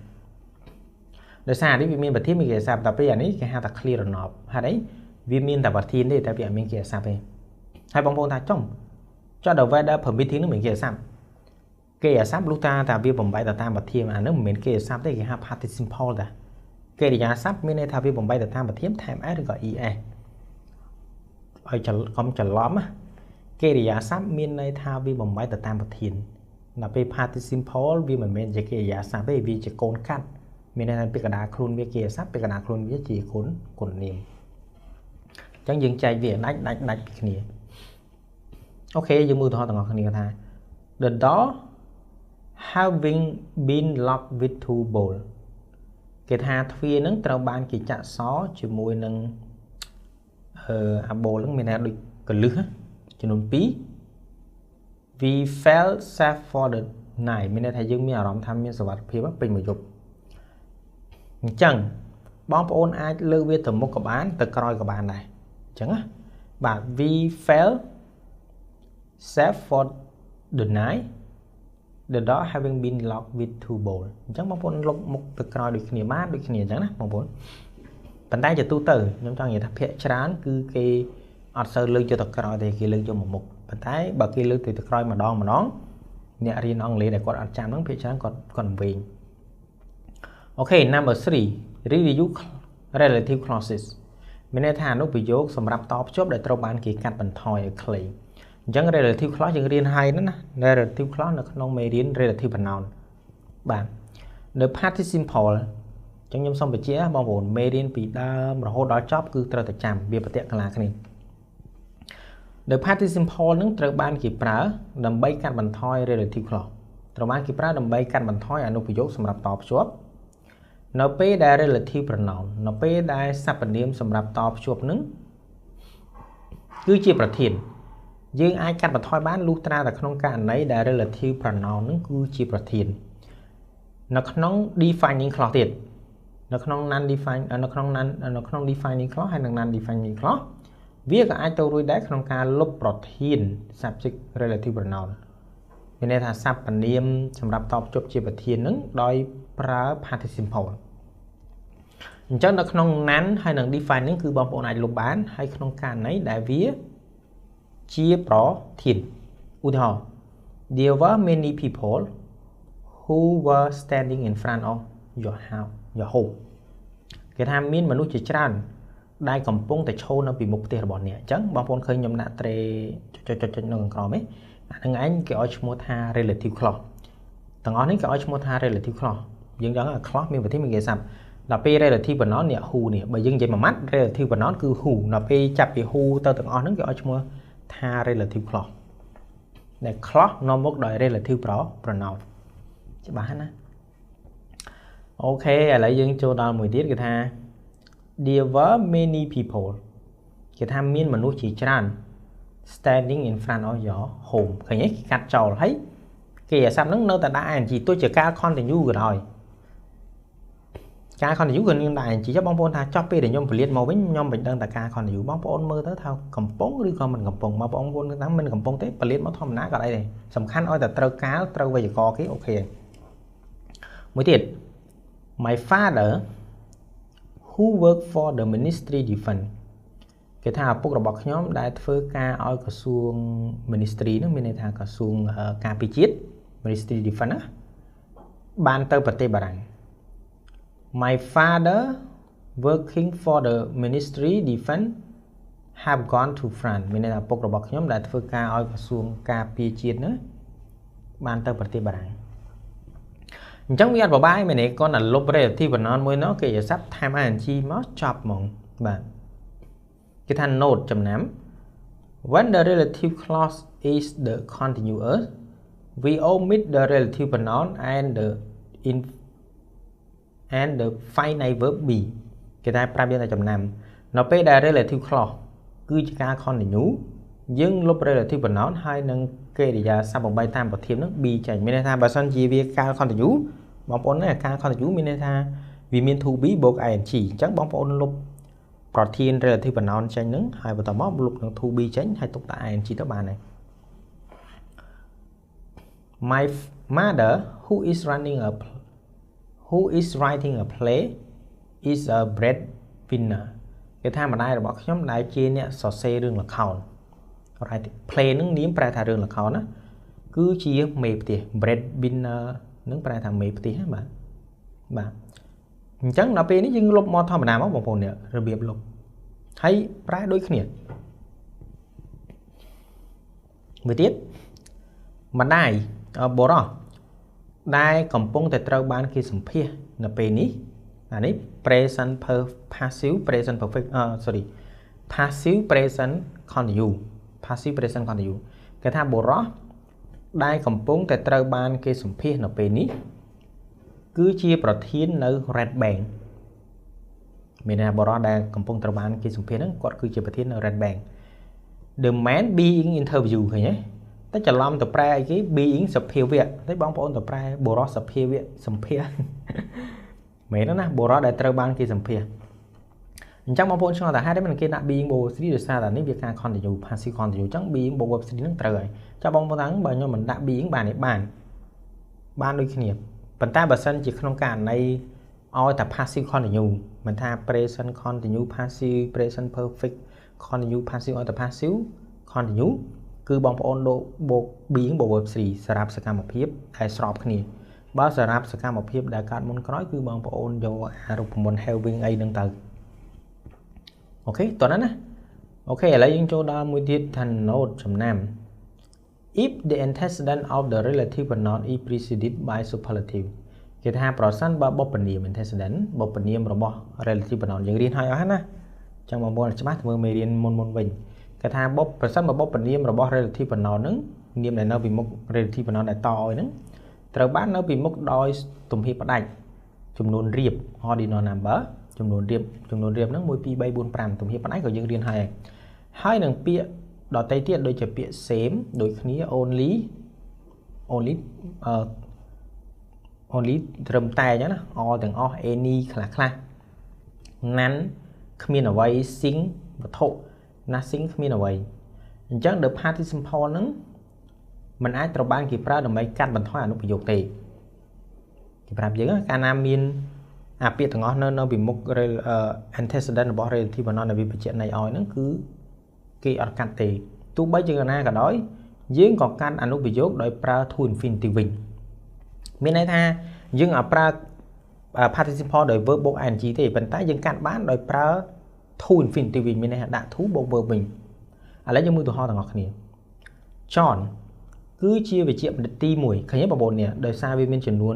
ដោយសារនេះវាមានប្រធានមានគេអាស័ព្ទតែពេលអានេះគេហៅថា clear enough ហេតុអីវាមានតែប្រធានទេតែវាអត់មានគេអាស័ព្ទទេហើយបងប្អូនថាចុះ the weather permitting នឹងមានគេអាស័ព្ទគេអាស័ព្ទលុះតាវាបំបែកទៅតាមប្រធានអានឹងមិនមែនគេអាស័ព្ទទេគេហៅ participle simple តាកិរិយាសព្ទមានន័យថាវាបំបែកទៅតាមប្រធានថែម s ឬក៏ es ហើយកុំច្រឡំណាកិរិយាសព្ទមានន័យថាវាបំបែកទៅតាមប្រធានដល់ពេល participle simple វាមិនមែនជាកិរិយាសព្ទទេវាជាកូនកាត់មានន័យថាពាក្យកណ្ដាលខ្លួនវាកិរិយាសព្ទពាក្យកណ្ដាលខ្លួនវាជាគុណនាមអញ្ចឹងយើងចែកវាដាច់ពីគ្នាអូខេយើងមើលឧទាហរណ៍ទាំងអស់គ្នាថា the door having been locked with two bolts គេថាទ្វារហ្នឹងត្រូវបានគេចាក់សជាមួយនឹងអាបូលហ្នឹងមានន័យដូចកលឹះចំនួន2 we felt safe for the night មានន័យថាយើងមានអារម្មណ៍ថាមានសុវត្ថិភាពពេញមួយយប់អញ្ចឹងបងប្អូនអាចលើកវាទៅមុខក៏បានទៅក្រោយក៏បានដែរអញ្ចឹងណាបាទ we felt safe for the night the door having been locked with 2 bolts អញ្ចឹងបងប្អូនលុបមុខទៅក្រោយដូចគ្នាបានដូចគ្នាអញ្ចឹងណាបងប្អូនប៉ុន្តែជាទូទៅខ្ញុំចង់និយាយថាភាគច្រើនគឺគេអត់សូវលើកយកទៅក្រោយទេគេលើកយកមកមុខប៉ុន្តែបើគេលើកទៅក្រោយម្ដងអ្នករៀនអង់គ្លេសដែលគាត់អត់ចាំហ្នឹងភាគច្រើនគាត់វិញអូខេ number 3 review relative clauses មានន័យថាអនុប្រយោគសម្រាប់តភ្ជាប់ដែលត្រូវបានគេកាត់បន្ថយឲ្យខ្លីអញ្ចឹង relative clause យើងរៀនហើយណា relative clause នៅក្នុងមេរៀន relative pronoun បាទនៅ participle អញ្ចឹងខ្ញុំសូមបញ្ជាក់បងប្អូនមេរៀនពីដើមរហូតដល់ចប់គឺត្រូវតែចាំវាប្រតិកន្លាគ្នានៅ participle នឹងត្រូវបានគេប្រើដើម្បីកាត់បន្ថយ relative clause ត្រូវបានគេប្រើដើម្បីកាត់បន្ថយអនុប្រយោគសម្រាប់តភ្ជាប់នៅពេលដែល relative pronoun នៅពេលដែលសព្វនាមសម្រាប់តភ្ជាប់នឹងគឺជាប្រធានយើងអាចកាត់បន្ថយបានលុះត្រាតែក្នុងករណីដែល relative pronoun នឹងគឺជាប្រធាននៅក្នុង defining clause ទៀតនៅក្នុង non defining clause ហើយនិង non defining clause វាក៏អាចទៅរួចដែរក្នុងការលុបប្រធាន subject relative pronoun មានន័យថាសព្វនាមសម្រាប់តភ្ជាប់ជាប្រធាននឹងដោយប្រើ participle អញ្ចឹងនៅក្នុង non ហើយនិង defining គឺបងប្អូនអាចលុបបានហើយក្នុងករណីដែលវាជាប្រធានឧទាហរណ៍ there were many people who were standing in front of your house your home គេថាមានមនុស្សជាច្រើនដែលកំពុងតែឈរនៅពីមុខផ្ទះរបស់អ្នកអញ្ចឹងបងប្អូនឃើញខ្ញុំដាក់ត្រេចុចនៅខាងក្រោមទេអាហ្នឹងឯងគេឲ្យឈ្មោះថា relative clause ទាំងអស់នេះគេឲ្យឈ្មោះថា relative clause យើងដឹងថា clause មានប្រធានមានគេស័ព្ទដល់ពេល relative pronoun អ្នក who នេះបើយើងនិយាយមួយម៉ាត់ relative pronoun គឺ who ដល់ពេលចាប់ពី who ទៅទាំងអស់ហ្នឹងគេឲ្យឈ្មោះថា relative clause ដែល clause នាំមុខដោយ relative pronoun ច្បាស់ណាអូខេឥឡូវយើងចូលដល់មួយទៀតគេថា there were many people គេថាមានមនុស្សជាច្រើន standing in front of your home ឃើញទេគេកាត់ចោលហើយគេអាស័ព្ទហ្នឹងនៅតែដាក់ ing ទោះជាការ continue ក៏ដោយការ continue ក៏នឹងដាក់ ing ចុះបងប្អូនថាចប់ពេលដែលខ្ញុំពលាតមកវិញខ្ញុំមិនដឹងតែការ continue បងប្អូនមើលទៅថាកំពុងឬក៏មិនកំពុងបងប្អូនថាមិនកំពុងទេពលាតមកធម្មតាក៏អីដែរសំខាន់ឲ្យតែត្រូវកាលត្រូវវេយ្យាករណ៍គេអូខេមួយទៀត my father who work for the ministry defense គេថាឪពុករបស់ខ្ញុំដែលធ្វើការឲ្យក្រសួង ministry នោះមានន័យថាក្រសួងការពារជាតិ ministry defense ណាបានទៅប្រទេសបារាំង my father working for the ministry defense have gone to France មានន័យថាឪពុករបស់ខ្ញុំដែលធ្វើការឲ្យក្រសួងការពារជាតិនោះបានទៅប្រទេសបារាំងអញ្ចឹងវាអត់បបាយមែនទេគាត់តែលុប relative pronoun មួយនោះគេឲ្យស័ព្ទ time ing មកចប់ហ្មងបាទគេថា note ចំណាំ when the relative clause is the continuous we omit the relative pronoun and the finite verb be គេថាប្រាប់យើងថាចំណាំនៅពេលដែល relative clause គឺជាការ continue យើងលុប relative pronoun ហើយនឹងកិរិយាសព្ទ8តាមប្រធាននឹង be ចេញមានន័យថាបើសិនជាវាការ continue បងប្អូនណាការ continue មានន័យថាវាមាន to be បូក ing អញ្ចឹងបងប្អូនលុបប្រធាន relative pronoun ចេញនឹងហើយបន្តមកលុបនឹង to be ចេញហើយទុកតែ ing ទៅបានហើយ my mother who is writing a play is a breadwinner គេថាម្ដាយរបស់ខ្ញុំដែលជាអ្នកសរសេររឿងល្ខោន right play នឹងនាមប្រែថារឿងល្ខោនណាគឺជាមេផ្ទះ breadwinner នឹងប្រែថាមេផ្ទះណាបាទអញ្ចឹងដល់ពេលនេះយើងលុបមកធម្មតាមកបងប្អូននេះរបៀបលុបហើយប្រែដូចគ្នាមួយទៀតម្ដាយបុរសដែលកំពុងតែត្រូវបានគេសម្ភាសនៅពេលនេះអានេះ present passive present perfect passive present continue passive present continue គេថាបុរសដែលកំពុងតែត្រូវបានគេសម្ភាសនៅពេលនេះគឺជាប្រធាននៅ Red Bank មានន័យថាបរិបទដែលកំពុងត្រូវបានគេសម្ភាសហ្នឹងគាត់គឺជាប្រធាននៅ Red Bank the man being interview ឃើញទេតែច្រឡំទៅប្រែអីគេ being សភាវៈតែបងប្អូនទៅប្រែបរិបទសភាវៈសម្ភាសមែនទេណាបរិបទដែលត្រូវបានគេសម្ភាសអញ្ចឹងបងប្អូនឆ្ងល់ថាហេតុអីមិនគេដាក់ being បូក 3 ដោយសារតែនេះវាការ continue passive continue អញ្ចឹង being បូក verb 3ហ្នឹងត្រូវហើយចាំបងប្អូនថាបើខ្ញុំមិនដាក់ being បានទេបានដូចគ្នាប៉ុន្តែបើសិនជាក្នុងករណីឲ្យតែ passive continue មិនថា present continue passive present perfect continue passive ឲ្យតែ passive continue គឺបងប្អូនបូក being បូក verb 3សម្រាប់សកម្មភាពដែលស្របគ្នាបើសម្រាប់សកម្មភាពដែលកើតមុនក្រោយគឺបងប្អូនយកអារូបមន្ត having អីហ្នឹងទៅអូខេតោះណាអូខេឥឡូវយើងចូលដល់មួយទៀតថា note ចំណាំ if the antecedent of the relative pronoun is preceded by superlative គេថាប្រសិនបើបុព្វនាម antecedent បុព្វនាមរបស់ relative pronoun យើងរៀនហើយអស់ណាអញ្ចឹងបងប្អូនច្បាស់ទៅមើលមេរៀនមុនវិញគេថាប្រសិនបើបុព្វនាមរបស់ relative pronoun ហ្នឹងនាមដែលនៅពីមុខ relative pronoun ដែលតឲ្យហ្នឹងត្រូវបាននៅពីមុខដោយទំហៀបផ្ដាច់ចំនួនរៀប ordinal number ចំនួនរៀបហ្នឹង1 2 3 4 5ទំហៀបផ្ដាច់ក៏យើងរៀនហើយនឹងពាក្យដទៃទៀតដូចជាពាក្យ same ដូចគ្នា only ត្រឹមតែអញ្ចឹងណា all ទាំងអស់ any ខ្លះ none គ្មានអ្វី sing វត្ថុ nothing គ្មានអ្វីអញ្ចឹង the participle ហ្នឹងมันអាចត្រូវបានគេប្រើដើម្បីកាត់បន្ថយអនុប្រយោគទេគេប្រាប់យើងកាលណាមានអាពាក្យទាំងអស់នៅពីមុខ antecedent របស់ relative pronoun ដែលវាបញ្ជាក់ន័យឲ្យហ្នឹងគឺគេអត់កាត់ទេទោះបីជាណាក៏ដោយយើងក៏កាត់អនុប្រយោគដោយប្រើ to infinitive វិញមានន័យថាយើងអាចប្រើ participle ដោយ verb បូក ing ទេប៉ុន្តែយើងកាត់បានដោយប្រើ to infinitive វិញមានន័យថាដាក់ to បូក verb វិញឥឡូវយើងមើលឧទាហរណ៍ទាំងអស់គ្នា John គឺជាវិជ្ជបណ្ឌិតទី1ឃើញទេបងប្អូននេះដោយសារវាមានចំនួន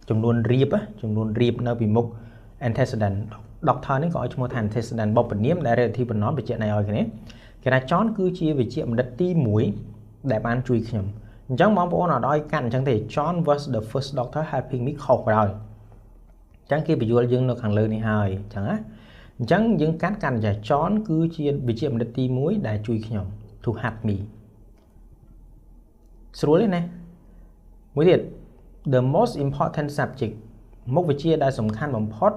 ចំនួនរៀបនៅពីមុខ antecedent doctor នេះក៏ឲ្យឈ្មោះថា antecedent បុព្វនាមដែល relative pronoun បញ្ជាក់ន័យឲ្យគ្នាគេថា John គឺជាវិជ្ជបណ្ឌិតទី1ដែលបានជួយខ្ញុំអញ្ចឹងបងប្អូនអត់ឲ្យកាត់អញ្ចឹងទេ John was the first doctor helping me ខុសបណ្ដោយអញ្ចឹងគេបញ្យល់យើងនៅខាងលើនេះហើយអញ្ចឹងណាអញ្ចឹងយើងកាត់ចា John គឺជាវិជ្ជបណ្ឌិតទី1ដែលជួយខ្ញុំ to help me ស្រួលទេណាមួយទៀត the most important subject មុខវិជ្ជាដែលសំខាន់បំផុត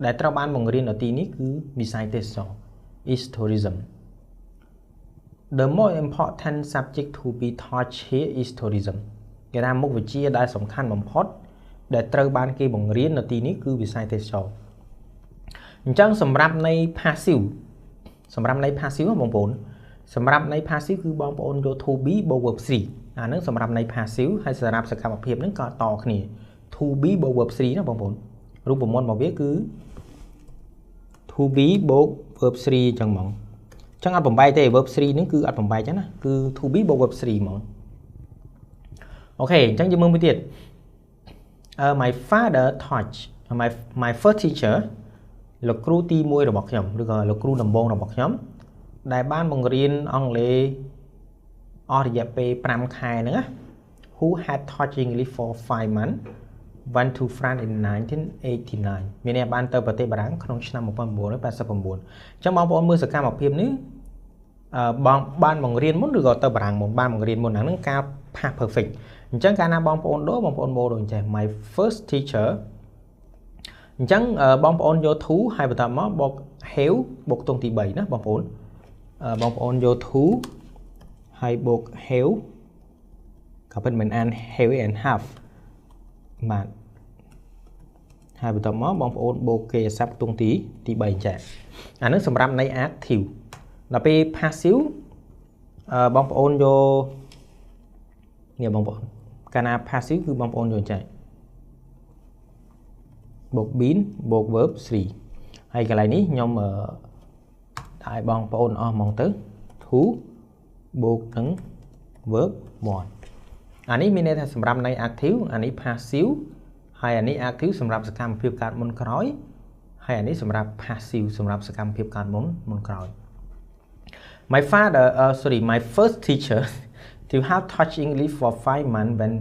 ដែលត្រូវបានបង្រៀននៅទីនេះគឺវិស័យទេសចរណ៍ is tourism the most important subject to be taught here is tourism គេថាមុខវិជ្ជាដែលសំខាន់បំផុតដែលត្រូវបានគេបង្រៀននៅទីនេះគឺវិស័យទេសចរណ៍អញ្ចឹងសម្រាប់នៃ passive បងប្អូនសម្រាប់នៃ passive គឺបងប្អូនយក to be បូក verb 3អាហ្នឹងសម្រាប់នៃ passive ហើយសម្រាប់សកម្មភាពហ្នឹងក៏តគ្នា to be បូក verb 3ណាបងប្អូនរូបមន្តរបស់វាគឺ to be បូក verb 3អញ្ចឹងហ្មងអញ្ចឹងអត់បំបែកទេ verb 3ហ្នឹងគឺអត់បំបែកចឹងណាគឺ to be បូក verb 3ហ្មងអូខេអញ្ចឹងយើងមើលមួយទៀតmy father taught my first teacher លោកគ្រូទី1របស់ខ្ញុំឬក៏លោកគ្រូដំបូងរបស់ខ្ញុំដែលបានបង្រៀនអង់គ្លេសអស់រយៈពេល5ខែហ្នឹងណា who had taught English for 5 months went to France in 1989 មានន័យបានទៅប្រទេសបារាំងក្នុងឆ្នាំ1989អញ្ចឹងបងប្អូនមើលសកម្មភាពនេះបានបង្រៀនមុនឬក៏ទៅបារាំងមុនបានបង្រៀនមុនហ្នឹងការ past perfect អញ្ចឹងកាលណាបងប្អូនបងប្អូនម៉ូដូចចេះ my first teacher អញ្ចឹងបងប្អូនយក to ហើយបន្តមកបូក have បូកទង់ទី3ណាបងប្អូនយក to ហើយបូក have ក៏ពិតមិនអាន have and have បាទហើយបន្តមកបងប្អូនបូកគេស័ព្ទទង់ទី3ចាអានឹងសម្រាប់នៃ active ដល់ពេល passive បងប្អូនយកនេះបងប្អូនកាលណា passive គឺបងប្អូនយកចាបូក been បូក verb 3ហើយកន្លែងនេះខ្ញុំតែបងប្អូនអស់ហ្មងទៅ to បូកនឹង verb 1អានេះមានន័យថាសម្រាប់នៃ active អានេះ passive ហើយអានេះ active សម្រាប់សកម្មភាពកើតមុនក្រោយហើយអានេះសម្រាប់ passive សម្រាប់សកម្មភាពកើតមុនក្រោយ my first teacher to have taught English for 5 months went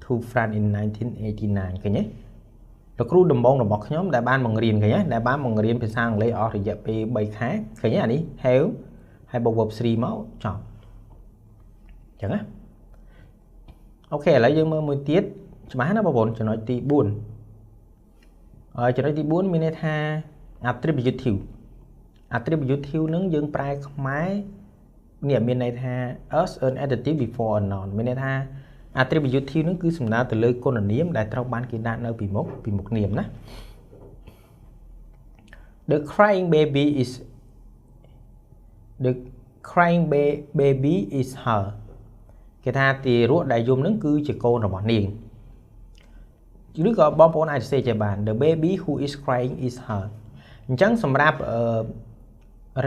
to France in 1989ឃើញទេ លោកគ្រូដំបងរបស់ខ្ញុំដែលបានបង្រៀនឃើញទេដែលបានបង្រៀនភាសាអង់គ្លេសអស់រយៈពេល3ខែឃើញទេអានេះ have ហើយបូក verb 3មកចប់អញ្ចឹងណាអូខេឥឡូវយើងមើលមួយទៀតច្បាស់ណាបងប្អូនចំណុចទី4ចំណុចទី4មានន័យថា attributive attributive នឹងយើងប្រែខ្មែរនេះមានន័យថា as an adjective before a noun មានន័យថា attributive នឹងគឺសំដៅទៅលើគុណនាមដែលត្រូវបានគេដាក់នៅពីមុខនាមណា The crying baby is her គេថាទារកដែលយំនឹងគឺជាកូនរបស់នាងឬក៏បងប្អូនអាចសរសេរចេះបាន The baby who is crying is her អញ្ចឹងសម្រាប់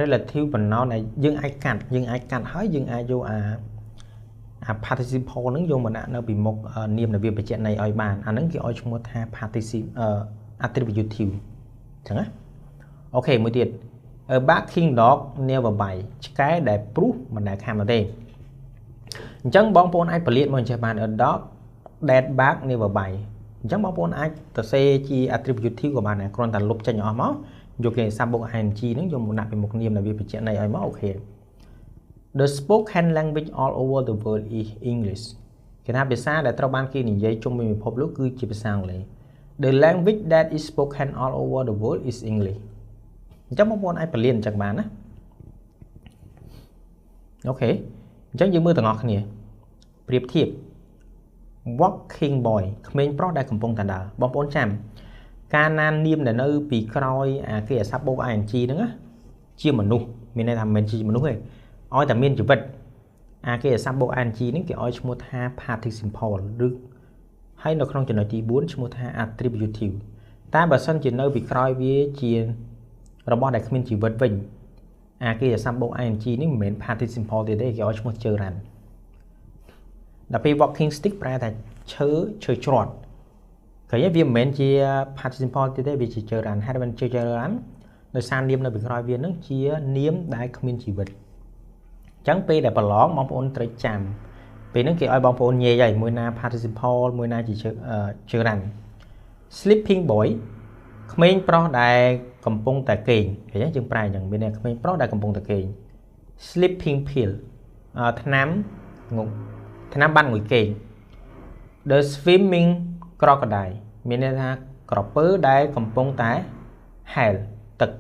relative pronoun ដែលយើងអាចកាត់ហើយយើងអាចយកអា participle ហ្នឹងយកមកដាក់នៅពីមុខនាមនវាបច្ចៈន័យឲ្យបានអាហ្នឹងគេឲ្យឈ្មោះថា attributive អញ្ចឹងណាអូខេមួយទៀត A barking dog never bite ឆ្កែដែលព្រុសមិនដែលខាំទេអញ្ចឹងបងប្អូនអាចផលិតមកចេះបាន A dog that bark never bite អញ្ចឹងបងប្អូនអាចសរសេរជា attributive ក៏បានដែរគ្រាន់តែលុបចេញអស់មកយកគេសាប់បុក ing ហ្នឹងយកមកដាក់ពីមុខនាមនវាបច្ចៈន័យឲ្យមកអូខេ The spoken language all over the world is English គេថាភាសាដែលត្រូវបានគេនិយាយជុំវិញពិភពលោកគឺជាភាសាអង់គ្លេស The language that is spoken all over the world is English អញ្ចឹងបងប្អូនអាចបរៀនអញ្ចឹងបានណាអូខេអញ្ចឹងយើងមើលទាំងអស់គ្នាប្រៀបធៀប walking boy ក្មេងប្រុសដែលកំពុងតែដើរបងប្អូនចាំការណាននាមដែលនៅពីក្រោយអាគេអាស័ព្ទបូក ing ហ្នឹងជាមនុស្សមានន័យថាមិនមែនជាមនុស្សទេឲ្យតែមានជីវិតអាគេអាស័ព្ទបូក ing ហ្នឹងគេឲ្យឈ្មោះថា participle ឬហើយនៅក្នុងចំណុចទី4ឈ្មោះថា attributive តែបើសិនជានៅពីក្រោយវាជារបស់ដែលគ្មានជីវិតវិញអាគេអាស័ព្ទបូក ing នេះមិនមែន participle ទេគេឲ្យឈ្មោះ gerund ដល់ពេល walking stick ប្រែថាឈើច្រត់ឃើញទេវាមិនមែនជា participle ទេវាជា gerund ហើយមិនជា gerund ដោយសារនាមនៅពីក្រោយវានឹងជានាមដែលគ្មានជីវិតអញ្ចឹងពេលដែលប្រឡងបងប្អូនត្រូវចាំពេលហ្នឹងគេឲ្យបងប្អូនញែកហើយមួយណា participle មួយណាជា gerund sleeping boy ក្មេងប្រុសដែលកំពុងតែគេងឃើញទេយើងប្រែអញ្ចឹងមានន័យក្មេងប្រុសដែលកំពុងតែគេង sleeping pill ថ្នាំបានងុយគេង The swimming crocodile មានន័យថាក្រពើដែលកំពុងតែហែលទឹក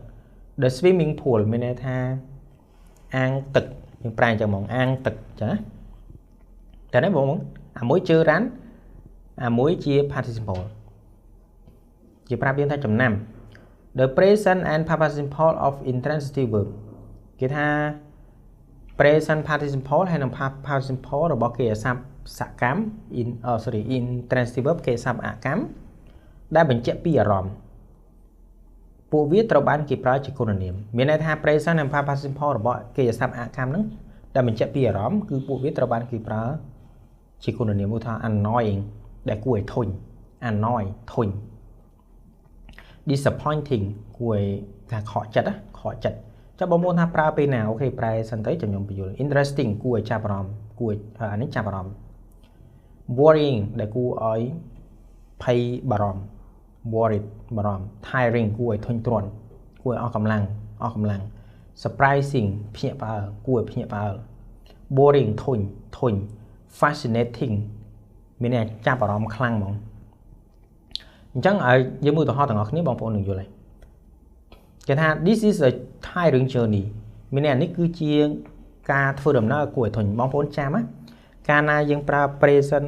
The swimming pool មានន័យថាអាងទឹកយើងប្រែអញ្ចឹងហ្មងអាងទឹកអញ្ចឹងណាតែនេះបងអាមួយជើរ៉ាន់អាមួយជា participle ជាប្រាប់យើងថាចំណាំ The present and past participle of intransitive verb គេថា present participle ហើយនិង past participle របស់គេអាស័ព្ទសកម្ម intransitive verb គេអាស័ព្ទអកម្មដែលបញ្ជាក់ពីអារម្មណ៍ពួកវាត្រូវបានគេប្រើជាគុណនាមមានន័យថា present and past participle របស់គេអាស័ព្ទអកម្មហ្នឹងដែលបញ្ជាក់ពីអារម្មណ៍គឺពួកវាត្រូវបានគេប្រើជាគុណនាមឧទាហរណ៍ annoying ដែលគួរឲ្យធុញ annoy ធុញ disappointing គួរឲ្យការខកចិត្តចាំបងប្អូនថាប្រើពេលណាអូខេប្រែសិនទៅចាំខ្ញុំបញ្យល់ interesting គួរឲ្យចាប់អារម្មណ៍គួរអានេះចាប់អារម្មណ៍ worrying ដែលគួរឲ្យភ័យបារម្ភ worried បារម្ភ tiring គួរឲ្យធុញទ្រាន់គួរឲ្យអស់កម្លាំង surprising ភ្ញាក់ផ្អើលគួរឲ្យភ្ញាក់ផ្អើល boring ធុញ fascinating មានន័យចាប់អារម្មណ៍ខ្លាំងហ្មងអញ្ចឹងឲ្យយើងមើលឧទាហរណ៍ទាំងអស់គ្នាបងប្អូននឹងយល់ហើយគេថា this is a tiring journey មានន័យនេះគឺជាការធ្វើដំណើរគួរឲ្យធុញបងប្អូនចាំណាកាលណាយើងប្រើ present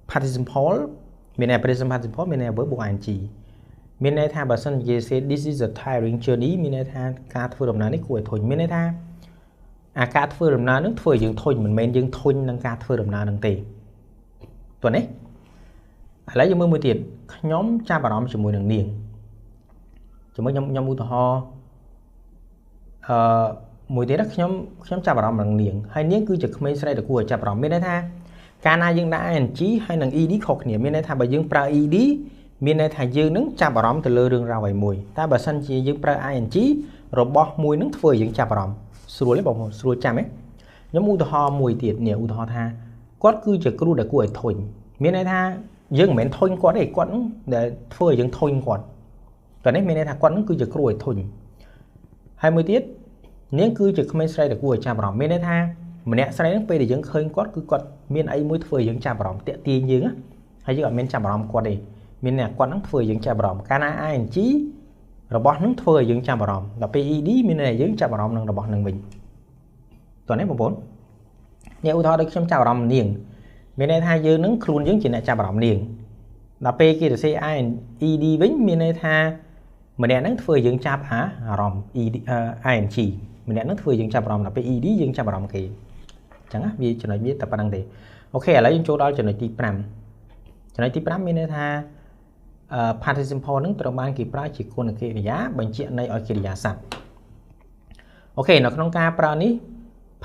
participle មានន័យ present participle មានន័យ verb បូក ing មានន័យថាបើសិននិយាយ this is a tiring journey មានន័យថាការធ្វើដំណើរនេះគួរឲ្យធុញមានន័យថាអាការធ្វើដំណើរនឹងធ្វើឲ្យយើងធុញមិនមែនយើងធុញនឹងការធ្វើដំណើរនឹងទេតើនេះឥឡូវយើងមើលមួយទៀតខ្ញុំចាប់អារម្មណ៍ជាមួយនឹងនាងជាមួយខ្ញុំឧទាហរណ៍មួយទៀតខ្ញុំចាប់អារម្មណ៍នឹងនាងហើយនាងគឺជាក្មេងស្រីដែលគួរឲ្យចាប់អារម្មណ៍មានន័យថាកាលណាយើងដាក់ ing ហើយនឹង ed ខុសគ្នាមានន័យថាបើយើងប្រើ ed មានន័យថាយើងនឹងចាប់អារម្មណ៍ទៅលើរឿងរ៉ាវអ្វីមួយតែបើសិនជាយើងប្រើ ing របស់មួយនឹងធ្វើឲ្យយើងចាប់អារម្មណ៍ស្រួលទេបងប្អូនស្រួលចាំទេខ្ញុំឧទាហរណ៍មួយទៀតនេះឧទាហរណ៍ថាគាត់គឺជាគ្រូដែលគួរឲ្យធុញមានន័យថា dương mình thôi quạt để quạt để phơi dương thôi quạt còn đấy mình này thà quạt cứ chỉ cùi thôi 20 tiết nếu cứ chỉ không sai được cùi chạm vào mình này tha mình nè sai đến bây để dương khơi quạt cứ quạt miền ấy mới phơi dương chạm vào tiện tiền dương á hay chứ còn miền chạm vào quạt đi miền nè quạt nó phơi dương chạm vào cái nào ai chí rồi bỏ nó phơi dương chạm vào là PID miền này dương chạm vào nó bỏ năng mình còn đấy 4 nếu thôi được chạm vào niềng miền này tha dương nó luôn dương chỉ là chạm vào niềng là P kia là CID vĩnh miền này tha mình đang phơi dương chạm hả ròm ING mình đang phơi dương chạm ròm là PID dương chạm ròm kì chẳng á vì cho nó biết tập năng để ok lấy những chỗ đó cho nó tiếp 5 miền này tha participle nó từ ban kỳ pra chỉ còn cái giá bệnh chuyện này ở kỳ giá sẵn ok nó không ca pra ní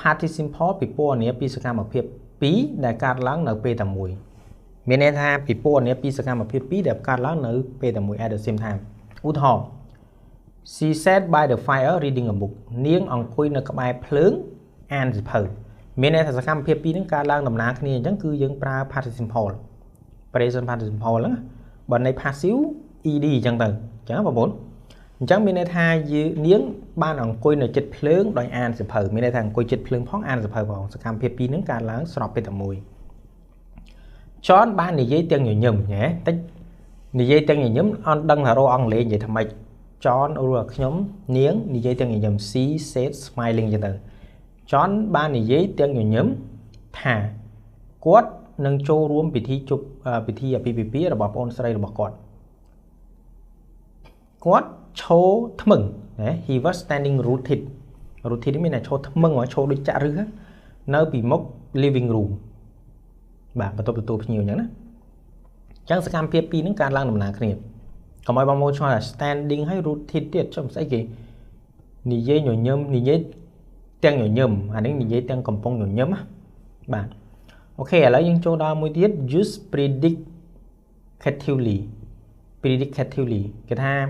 participle people này pi saka một phiệp pí đại cát láng nợ p tầm mùi miền này tha people này pi saka một phiệp pí đại cát láng nợ p tầm mùi at the same time út họ she sat by the fire reading a book niêng ông quay nợ các bài phướng and phở miền này tha saka một phiệp pí nó cát láng nằm ná cái này chẳng cứ dương pra participle present participle lắm bọn này passive ed chẳng từ chẳng vào 4 chẳng bên này tha niếng ban ông quay nợ chích phướng đòi an sự phở bên này thằng quay chích phướng phóng an sự phở vào sẽ cam phê nướng cá láng sọp bên tầm mùi chón ban này giấy tiếng nhiều nhầm nhé tích này giấy tiếng nhiều nhầm on đăng là rô on lên vậy thầm mày chón ở nhóm niếng này giấy tiếng nhiều nhầm see said smiling chẳng từ chón ban này giấy tiếng nhiều nhầm thả quất nâng châu ruộng bị thi chụp bị thi PPP là bảo ôn đây là bảo quật quất châu thâm mừng đấy he was standing rooted mình là châu thâm mừng ở châu đi chả rứa nơi bị mốc living room bạn và tôi nhiều nhá chẳng sẽ cam PPP nhữngการlang nằm nà khởi còn mọi bao mô cho là standing hay rooted tiết trong sẽ gì nì dây nhỏ nhâm nì dây tiếng nhỏ nhâm đến nì dây tiếng cầm phong nhỏ nhâm á bạn ok lấy những chỗ đó mới tiết use predicatively cái tha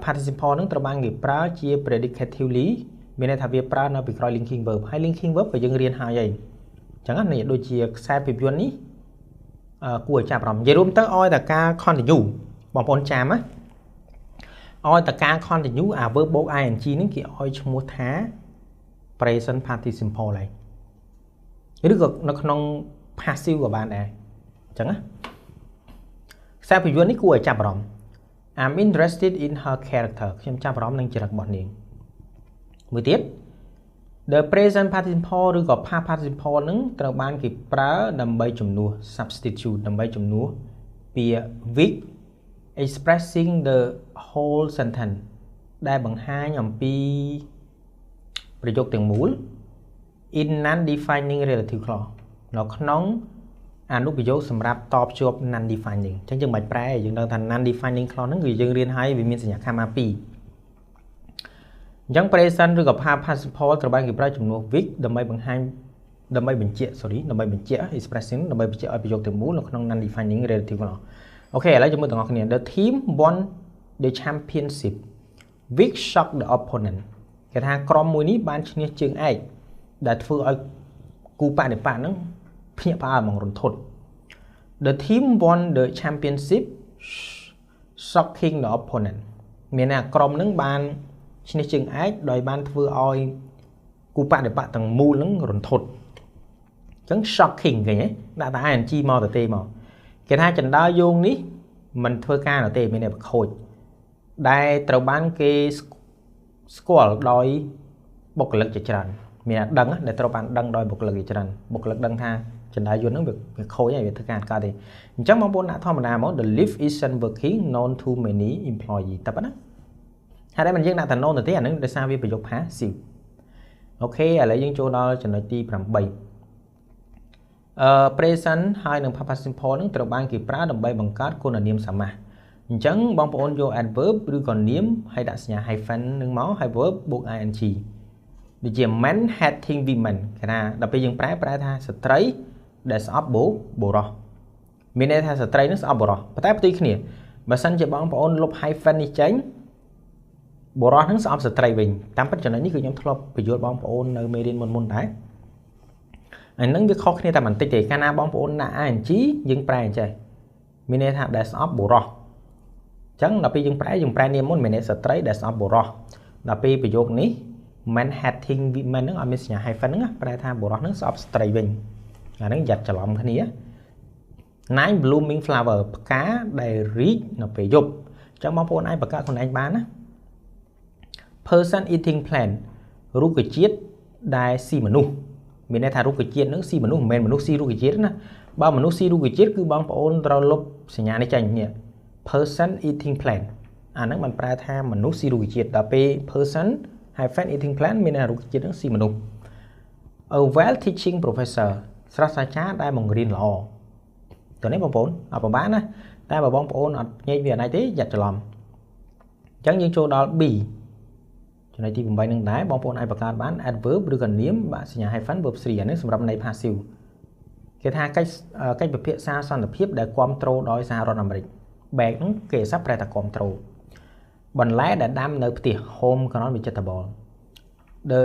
participle nó từ ban nghiệp pra chia predicatively bên này thà việc pra nó bị gọi linking verb hay linking verb phải dừng riêng hai vậy chẳng hạn này đôi chia sai bị buồn ní của chạm rộng vậy luôn tới oi là ca continue bằng bốn chạm á oi là ca continue verb both ing nó kia oi trong một thá present participle này được nó không passive của bạn này chẳng á sao phải ní của chạm rộng I'm interested in her character chạm rộng nên chỉ là bọn niệm mới tiếp the present participle được gọi past participle nứng từ ban kịp pra đầm bay chủng nua substitute đầm bay chủng nua via with expressing the whole sentence đây bằng hai nhầm piประโยคtiếng mũi in non-defining relative clause nó nóng anh lúc ví dụ sầm rạp top chụp non-defining chẳng chừng bạch pre dừng đang thành non-defining clause nó người dân riêng hay vì miền sinh nhạc kamapi chẳng present rồi gặp past participle từ ban kịp ra chủng nô viết đầm bay bằng hai đầm bay bình chia sorry đầm bay bình chia expressing đầm bay bình chia ở ví dụ tiếng mũi nó nóng non-defining relative clause ok lấy cho mình tổng hợp the team won the championship viết shock the opponent cái thang crom mùi ní ban chia chương ai đã phơi ở cú bạn để bạn nó phía ba bằng run thốt the team won the championship shocking the opponent miền nào crom nâng ban xin chừng ái đòi ban phơi oi cú bạn để bạn tầng mu nâng run thốt chẳng shocking cái nhé đã ta ai chi mò từ tê mò cái thang trận đa vô ní mình phơi ca là tê bên này bật khôi đây tàu ban cái score đòi bộc lực cho tràn miền đằng để tao bạn đằng đòi bộc lực cho tràn bộc lực đằng tha trần đại vô nó việc khối này việc thực hành cả thì chắc mong muốn đã thao mà nào the lift isn't working known to many employees tập đó hai đây mình riêng đã thành nôn rồi thế ảnh để sao việc phải dục phá xỉu ok lại riêng chỗ đó trần đại ti làm 7 present hai nâng past simple nâng từ ban kịp ra đồng bay bằng cát cô là niệm sắm mà chẳng bong bóng vô adverbឬcòn niệm hay đặt nhà hyphen nâng máu hay verb buộc ing vì chỉ men hating women cái nào đặc biệt những trái tha straight để stop bố rồi mình đây tha straight nó stop rồi và tại tí kia mà sân chỉ bóng bóng lục hyphen đi tránh bố rồi nó stop straight mình tám phần cho nó như kiểu nhóm thọ bị vô bóng bóng nơi mê điên môn đấy anh nâng việc khó khăn ta mình tích cái nào bóng bóng là ing chí những trái chơi មានន័យថាដែលស្អប់បុរសអញ្ចឹងដល់ពេលយើងប្រែនាមមុនមានន័យស្ត្រីដែលស្អប់បុរសដល់ពេលប្រយោគនេះ man hating women ហ្នឹងអត់មានសញ្ញា hyphen ហ្នឹងប្រែថាបុរសហ្នឹងស្អប់ស្ត្រីវិញអាហ្នឹងយ៉ាត់ច្រឡំគ្នា nine blooming flower ផ្កាដែលរីកនៅពេលយប់អញ្ចឹងបងប្អូនអាចបង្កើតខ្លួនឯងបានណា person eating plant រុក្ខជាតិដែលស៊ីមនុស្សមានន័យថារុក្ខជាតិហ្នឹងស៊ីមនុស្សមិនមែនមនុស្សស៊ីរុក្ខជាតិណាបើមនុស្សស៊ីរុក្ខជាតិគឺបងប្អូនត្រូវលុបសញ្ញានេះចេញនេះ person eating plant អាហ្នឹងมันប្រែថាមនុស្សស៊ីរុក្ខជាតិដល់ពេល person hyphen eating plant មានន័យថារុក្ខជាតិហ្នឹងស៊ីមនុស្ស a well teaching professor សាស្ត្រាចារ្យដែលបង្រៀនល្អតើនេះបងប្អូនអត់ប្រហែលណាតែបើបងប្អូនអត់ញែកវាអីទេយ៉ាត់ច្រឡំអញ្ចឹងយើងចូលដល់ B ចំណុចទី8នឹងដែរបងប្អូនអាចបង្កើតបាន adverb ឬក៏នាមបាក់សញ្ញា hyphen verb 3អានេះសម្រាប់ន័យ passive គេថាកិច្ចពិភាក្សាសន្តិភាពដែលគ្រប់គ្រងដោយសហរដ្ឋអាមេរិក back ហ្នឹងគេសាប់ប្រែថាគ្រប់គ្រងបន្លែដែលដាំនៅផ្ទះ home grown vegetable the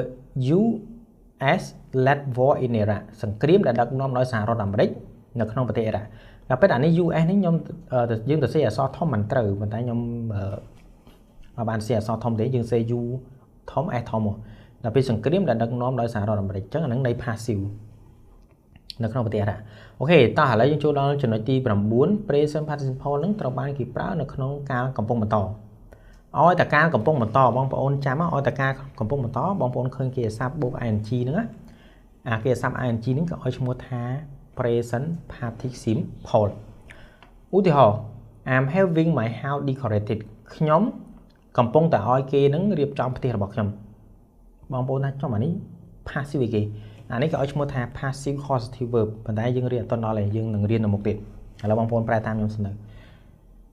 US led war in Iraq សង្គ្រាមដែលដឹកនាំដោយសហរដ្ឋអាមេរិកនៅក្នុងប្រទេសអ៊ីរ៉ាក់តែពិតអានេះ US នេះខ្ញុំយើងទៅសេអក្សរធំមិនត្រូវប៉ុន្តែខ្ញុំបានសេអក្សរធំទេយើងសេ U ធំ S ធំមកដល់ពេលសង្គ្រាមដែលដឹកនាំដោយសហរដ្ឋអាមេរិកអញ្ចឹងអានឹងន័យ passive នៅក្នុងប្រទេសអ៊ីរ៉ាក់អូខេតោះឥឡូវយើងចូលដល់ចំណុចទី9 present participle នឹងត្រូវបានគេប្រើនៅក្នុងការកំពុងបន្តឲ្យតែការកំពុងបន្តបងប្អូនចាំឲ្យតែការកំពុងបន្តបងប្អូនឃើញគេអាសាប់បូក ing ហ្នឹងណាអាគេអាសាប់ ing ហ្នឹងក៏ឲ្យឈ្មោះថា present participle ឧទាហរណ៍ I'm having my house decorated ខ្ញុំកំពុងតែឲ្យគេនឹងរៀបចំផ្ទះរបស់ខ្ញុំបងប្អូនថាចំអានេះ passive គេអានេះក៏ឲ្យឈ្មោះថា passive causative verb ប៉ុន្តែយើងរៀនអត់ទាន់ដល់ទេយើងនឹងរៀននៅមុខទៀតឥឡូវបងប្អូនប្រែតាមខ្ញុំសិនទៅ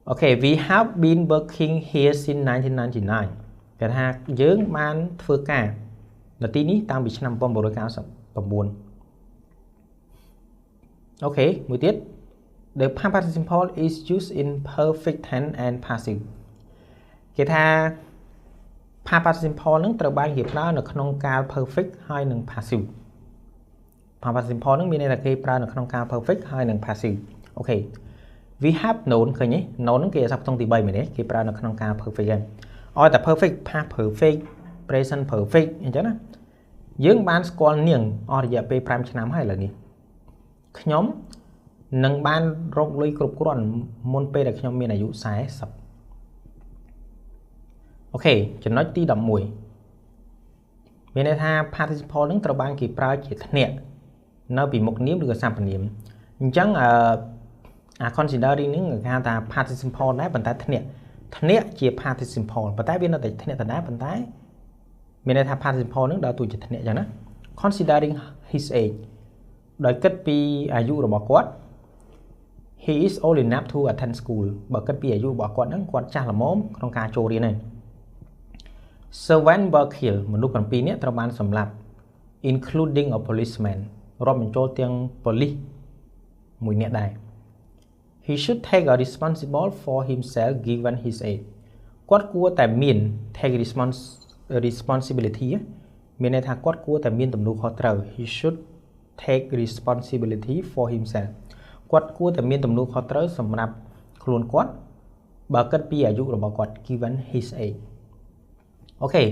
អូខេ we have been working here since 1999គេថាយើងបានធ្វើការនៅទីនេះតាំងពីឆ្នាំ1999អូខេមួយទៀត the past participle is used in perfect tense and passive គេថា past participle នឹងត្រូវបានគេប្រើនៅក្នុងកាល perfect ហើយនិង passive past participle នឹងមានន័យថាគេប្រើនៅក្នុងកាល perfect ហើយនិង passive អូខេ we have known ឃើញទេ known នឹងគេអាសាប់ក្នុងទី3មែនទេគេប្រើនៅក្នុងកាល perfect ហើយឲ្យតែ perfect past perfect present perfect អញ្ចឹងណាយើងបានស្គាល់នាងអស់រយៈពេល5ឆ្នាំហើយឥឡូវនេះខ្ញុំនឹងបានរកលុយគ្រប់គ្រាន់មុនពេលដែលខ្ញុំមានអាយុ40អូខេចំណុចទី11មានន័យថា participle នឹងត្រូវបានគេប្រើជាធ្នាក់នៅពីមុខនាមឬក៏សព្វនាមអញ្ចឹងconsidering នឹងគេហៅថា participle ដែរប៉ុន្តែធ្នាក់ជា participle ប៉ុន្តែវានៅតែធ្នាក់ដដែលប៉ុន្តែមានន័យថា participle នឹងដើរតួជាធ្នាក់អញ្ចឹងណា considering his age ដោយគិតពីអាយុរបស់គាត់ he is old enough to attend school បើគិតពីអាយុរបស់គាត់ហ្នឹងគាត់ចាស់ល្មមក្នុងការចូលរៀនហើយ servant were killed មនុស្ស7នាក់ត្រូវបានសម្លាប់ including a policeman រាប់បញ្ចូលទាំងប៉ូលីសមួយនាក់ដែរ he should take a responsible for himself given his age គាត់គួរតែមាន take responsibility មានន័យថាគាត់គួរតែមានទំនួលខុសត្រូវ he should take responsibility for himself គាត់គួរតែមានទំនួលខុសត្រូវសម្រាប់ខ្លួនគាត់បើគិតពីអាយុរបស់គាត់ given his age អូខេ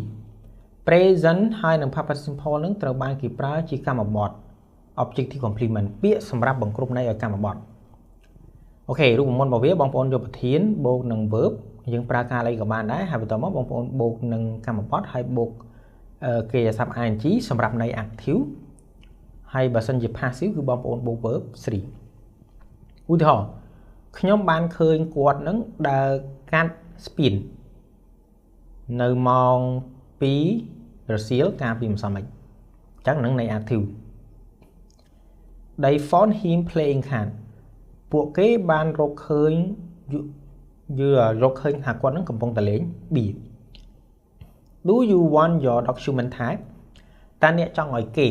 12 present ហើយនិង past participle នឹងត្រូវបានគេប្រើជាកម្មបទ objective complement ពាក្យសម្រាប់បង្គ្រប់ន័យឲ្យកម្មបទអូខេរូបមន្តរបស់វាបងប្អូនយកប្រធានបូកនឹង verb យើងប្រើការអីក៏បានដែរហើយបន្តមកបងប្អូនបូកនឹងកម្មបទហើយបូកគេអាសព្ទ ing សម្រាប់ន័យ active ហើយបើសិនជា passive គឺបងប្អូនបូក verb 3ឧទាហរណ៍ខ្ញុំបានឃើញគាត់នឹងដើរកាត់ស្ពាននៅម៉ោង2រសៀលកាលពីម្សិលមិញអញ្ចឹងនឹងន័យ active they found him playing card ពួកគេបានរកឃើញថាគាត់នឹងកំពុងតែលេងបៀ do you want your document type តើអ្នកចង់ឲ្យគេ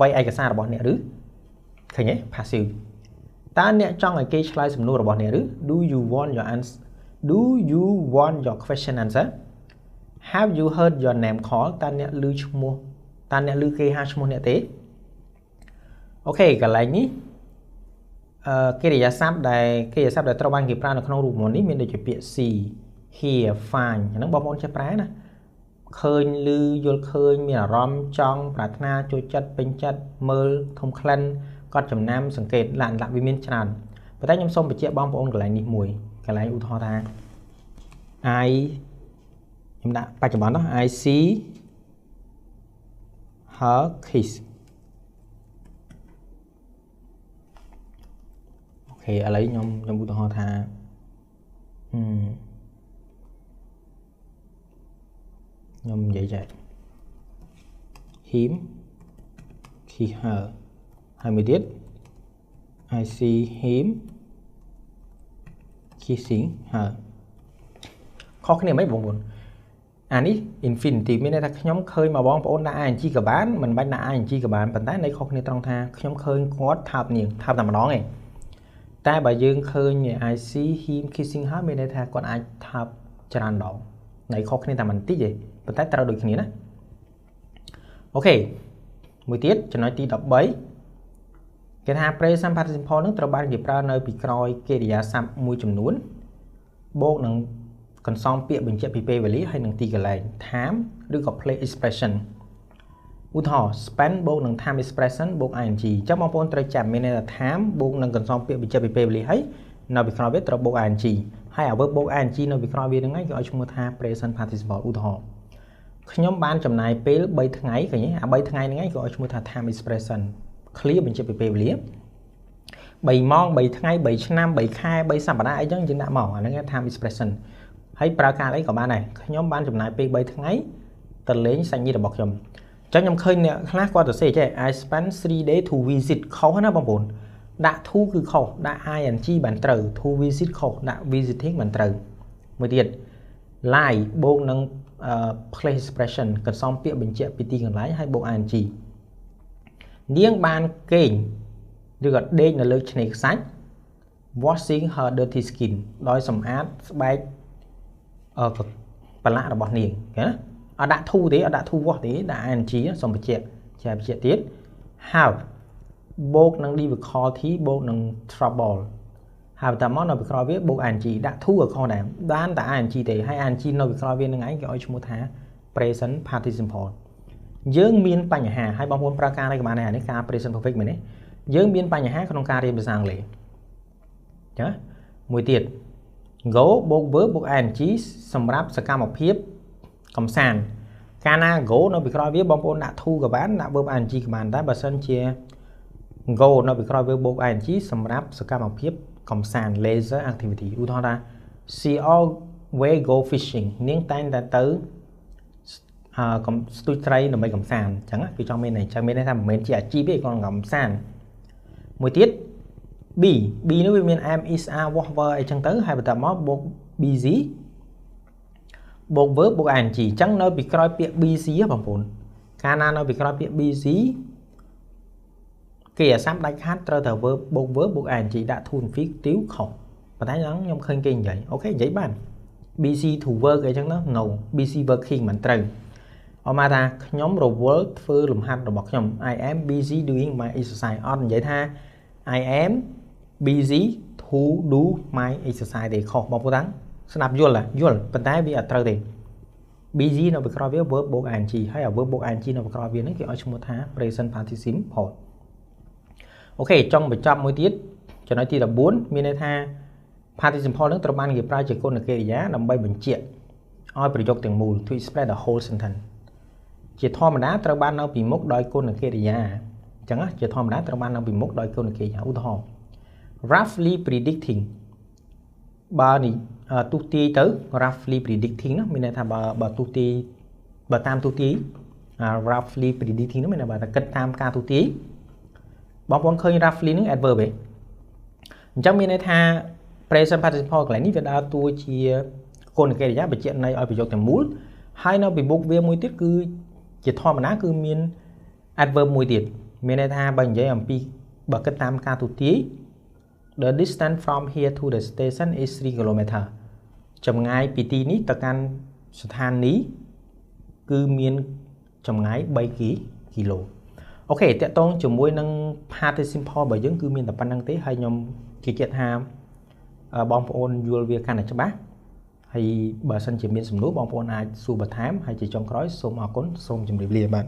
វាយឯកសាររបស់អ្នកឬឃើញទេ passive តើអ្នកចង់ឲ្យគេឆ្លើយសំណួររបស់អ្នកឬ do you want your question answer have you heard your name call តើអ្នកឮឈ្មោះតើអ្នកឮគេហៅឈ្មោះអ្នកទេអូខេកន្លែងនេះ កិរិយាសព្ទដែលត្រូវបានគេប្រើនៅក្នុងរូបមន្តនេះមានដូចជាពាក្យ see hear find អាហ្នឹងបងប្អូនចេះប្រើណាឃើញឮយល់ឃើញមានអារម្មណ៍ចង់ប្រាថ្នាចូលចិត្តពេញចិត្តមើលធំក្លិនកត់ចំណាំសង្កេតឡានឡាក់វាមានច្រើនប៉ុន្តែខ្ញុំសូមបញ្ជាក់បងប្អូនកន្លែងនេះមួយកន្លែងឧទាហរណ៍ថា ខ្ញុំដាក់បច្ចុប្បន្ននោះ I see her kiss អូខេឥឡូវខ្ញុំឧទាហរណ៍ថាខ្ញុំនិយាយចេះ him kiss her ហើយមួយទៀត I see him kissing her ខុសគ្នាមិនបងប្អូនអានេះ infinitive មានន័យថាខ្ញុំឃើញមកបងប្អូនដាក់ ing ក៏បានមិនបាច់ដាក់ ing ក៏បានប៉ុន្តែន័យខុសគ្នាត្រង់ថាខ្ញុំឃើញគាត់ថើបនាងថើបតែម្ដងឯងតែបើយើងឃើញ I see him kissing her មានន័យថាគាត់អាចថើបច្រើនដងន័យខុសគ្នាតែបន្តិចទេប៉ុន្តែត្រូវដូចគ្នាណាអូខេមួយទៀតចំណុចទី13គេថា present participle នឹងត្រូវបានគេប្រើនៅពីក្រោយកិរិយាសព្ទមួយចំនួនបូកនឹងកន្សំពាក្យបញ្ជាក់ពីពេលវេលាហើយនឹងទីកន្លែង time ឬក៏ place expression ឧទាហរណ៍ spend បូកនឹង time expression បូក ing អញ្ចឹងបងប្អូនត្រូវចាំមានន័យថា time បូកនឹងកន្សំពាក្យបញ្ជាក់ពីពេលវេលាហើយនៅពីក្រោយវាត្រូវបូក ing ហើយអ្វីបូក ing នៅពីក្រោយវាហ្នឹងឯងគេឲ្យឈ្មោះថា present participle ឧទាហរណ៍ខ្ញុំបានចំណាយពេល3ថ្ងៃឃើញទេអា3ថ្ងៃហ្នឹងឯងគេឲ្យឈ្មោះថា time expression clear បញ្ជាក់ពីពេលវេលា3ម៉ោង3ថ្ងៃ3ឆ្នាំ3ខែ3សប្តាហ៍អីចឹងយើងដាក់មកអាហ្នឹងគេ time expression ហើយប្រើការអីក៏បានដែរខ្ញុំបានចំណាយពេល3ថ្ងៃទៅលេងសាច់ញាតិរបស់ខ្ញុំអញ្ចឹងខ្ញុំឃើញអ្នកខ្លះគាត់ទៅសេចេះ I spent 3 days to visit ខុសណាបងប្អូនដាក់ to គឺខុសដាក់ ing បានត្រូវ to visit ខុសដាក់ visiting បានត្រូវមួយទៀត lie បូកនឹង place expression កន្សំពាក្យបញ្ជាក់ពីទីកន្លែងហើយបូក ing នាងបានគេងឬក៏ដេកនៅលើឆ្នេរខ្សាច់ washing her dirty skin ដោយសម្អាតស្បែកប្រឡាក់របស់នាងឃើញណាអត់ដាក់ to ទេអត់ដាក់ to wash ទេដាក់ ing សូមបញ្ជាក់ទៀត have បូកនឹង difficulty បូកនឹង trouble ហើយតាមមកនៅពីក្រោយវាបូក ing ដាក់ to ក៏ខុសដែរបានតែ ing ទេហើយ ing នៅពីក្រោយវានឹងឯងគេឲ្យឈ្មោះថា present participle យើងមានបញ្ហាហើយបងប្អូនប្រើការនេះក៏បានដែរនេះការ present perfect មែនទេយើងមានបញ្ហាក្នុងការរៀនភាសាអង់គ្លេសចាមួយទៀត go បូក verb បូក ing សម្រាប់សកម្មភាពកំសាន្តកាលណា go នៅពីក្រោយវាបងប្អូនដាក់ to ក៏បានដាក់ verb ing ក៏បានតែបើសិនជា go នៅពីក្រោយវាបូក ing សម្រាប់សកម្មភាពកំសាន្ត leisure activity ឧទាហរណ៍ថា she always go fishing នាងតែងតែទៅស្ទូចត្រីដើម្បីកំសាន្តអញ្ចឹងគឺចង់មានន័យថាមិនមែនជាអាជីពទេគ្រាន់តែកំសាន្តមួយទៀត B នោះវាមាន am is are was were អីចឹងទៅហើយបន្តមកបូក busy បូក verb បូក ing អញ្ចឹងនៅពីក្រោយពាក្យ busy បងប្អូនកាលណានៅពីក្រោយពាក្យ busy គេអាសាប់ដាច់ខាតត្រូវតែ verb បូក verb បូក ing ដាក់ to infinitive ខុសប៉ុន្តែខ្ញុំឃើញគេនិយាយអូខេនិយាយបាន busy to work អីចឹងទៅ no busy working មិនត្រូវអមថាខ្ញុំរវល់ធ្វើលំហាត់របស់ខ្ញុំ I am busy doing my exercise អត់និយាយថា I am busy to do my exercise ទេខុសបងប្អូនតាំងស្ដាប់យល់ប៉ុន្តែវាអត់ត្រូវទេ busy នៅពីក្រោយវា verb បូក ing ហើយ verb បូក ing នៅពីក្រោយវាហ្នឹងគេឲ្យឈ្មោះថា present participle អូខេចង់បញ្ចប់មួយទៀតចំណុចទី14មានន័យថា participle ហ្នឹងត្រូវបានគេប្រើជាគុណកិរិយាដើម្បីបញ្ជាក់ឲ្យប្រយោគទាំងមូល to express the whole sentence ជាធម្មតាត្រូវបាននៅពីមុខដោយគុណកិរិយាអញ្ចឹងជាធម្មតាត្រូវបាននៅពីមុខដោយគុណកិរិយាឧទាហរណ៍ roughly predicting បើនេះទូទាយទៅ roughly predicting ណាមានន័យថាបើទូទាយបើតាមទូទាយ roughly predicting នោះមានន័យថាគិតតាមការទូទាយបងប្អូនឃើញ roughly នឹង adverb ទេអញ្ចឹងមានន័យថា present participle កន្លែងនេះវាដើរតួជាគុណកិរិយាបញ្ជាក់ន័យឲ្យប្រយោគទាំងមូលហើយនៅពីមុខវាមួយទៀតគឺជាធម្មតាគឺមាន adverb មួយទៀតមានន័យថាបើនិយាយអំពីបើគិតតាមការទូទាយ the distance from here to the station is 3 km ចម្ងាយពីទីនេះទៅកាន់ស្ថានីយ៍គឺមានចម្ងាយ3គីឡូ ok តកតងជាមួយនឹង participle របស់យើងគឺមានតែប៉ុណ្្នឹងទេហើយខ្ញុំជឿជាក់ថាបងប្អូនយល់វាកាន់តែច្បាស់ហើយបើសិនជាមានសំណួរបងប្អូនអាចសួរបន្ថែមហើយជាចុងក្រោយសូមអរគុណសូមជម្រាបលាបាទ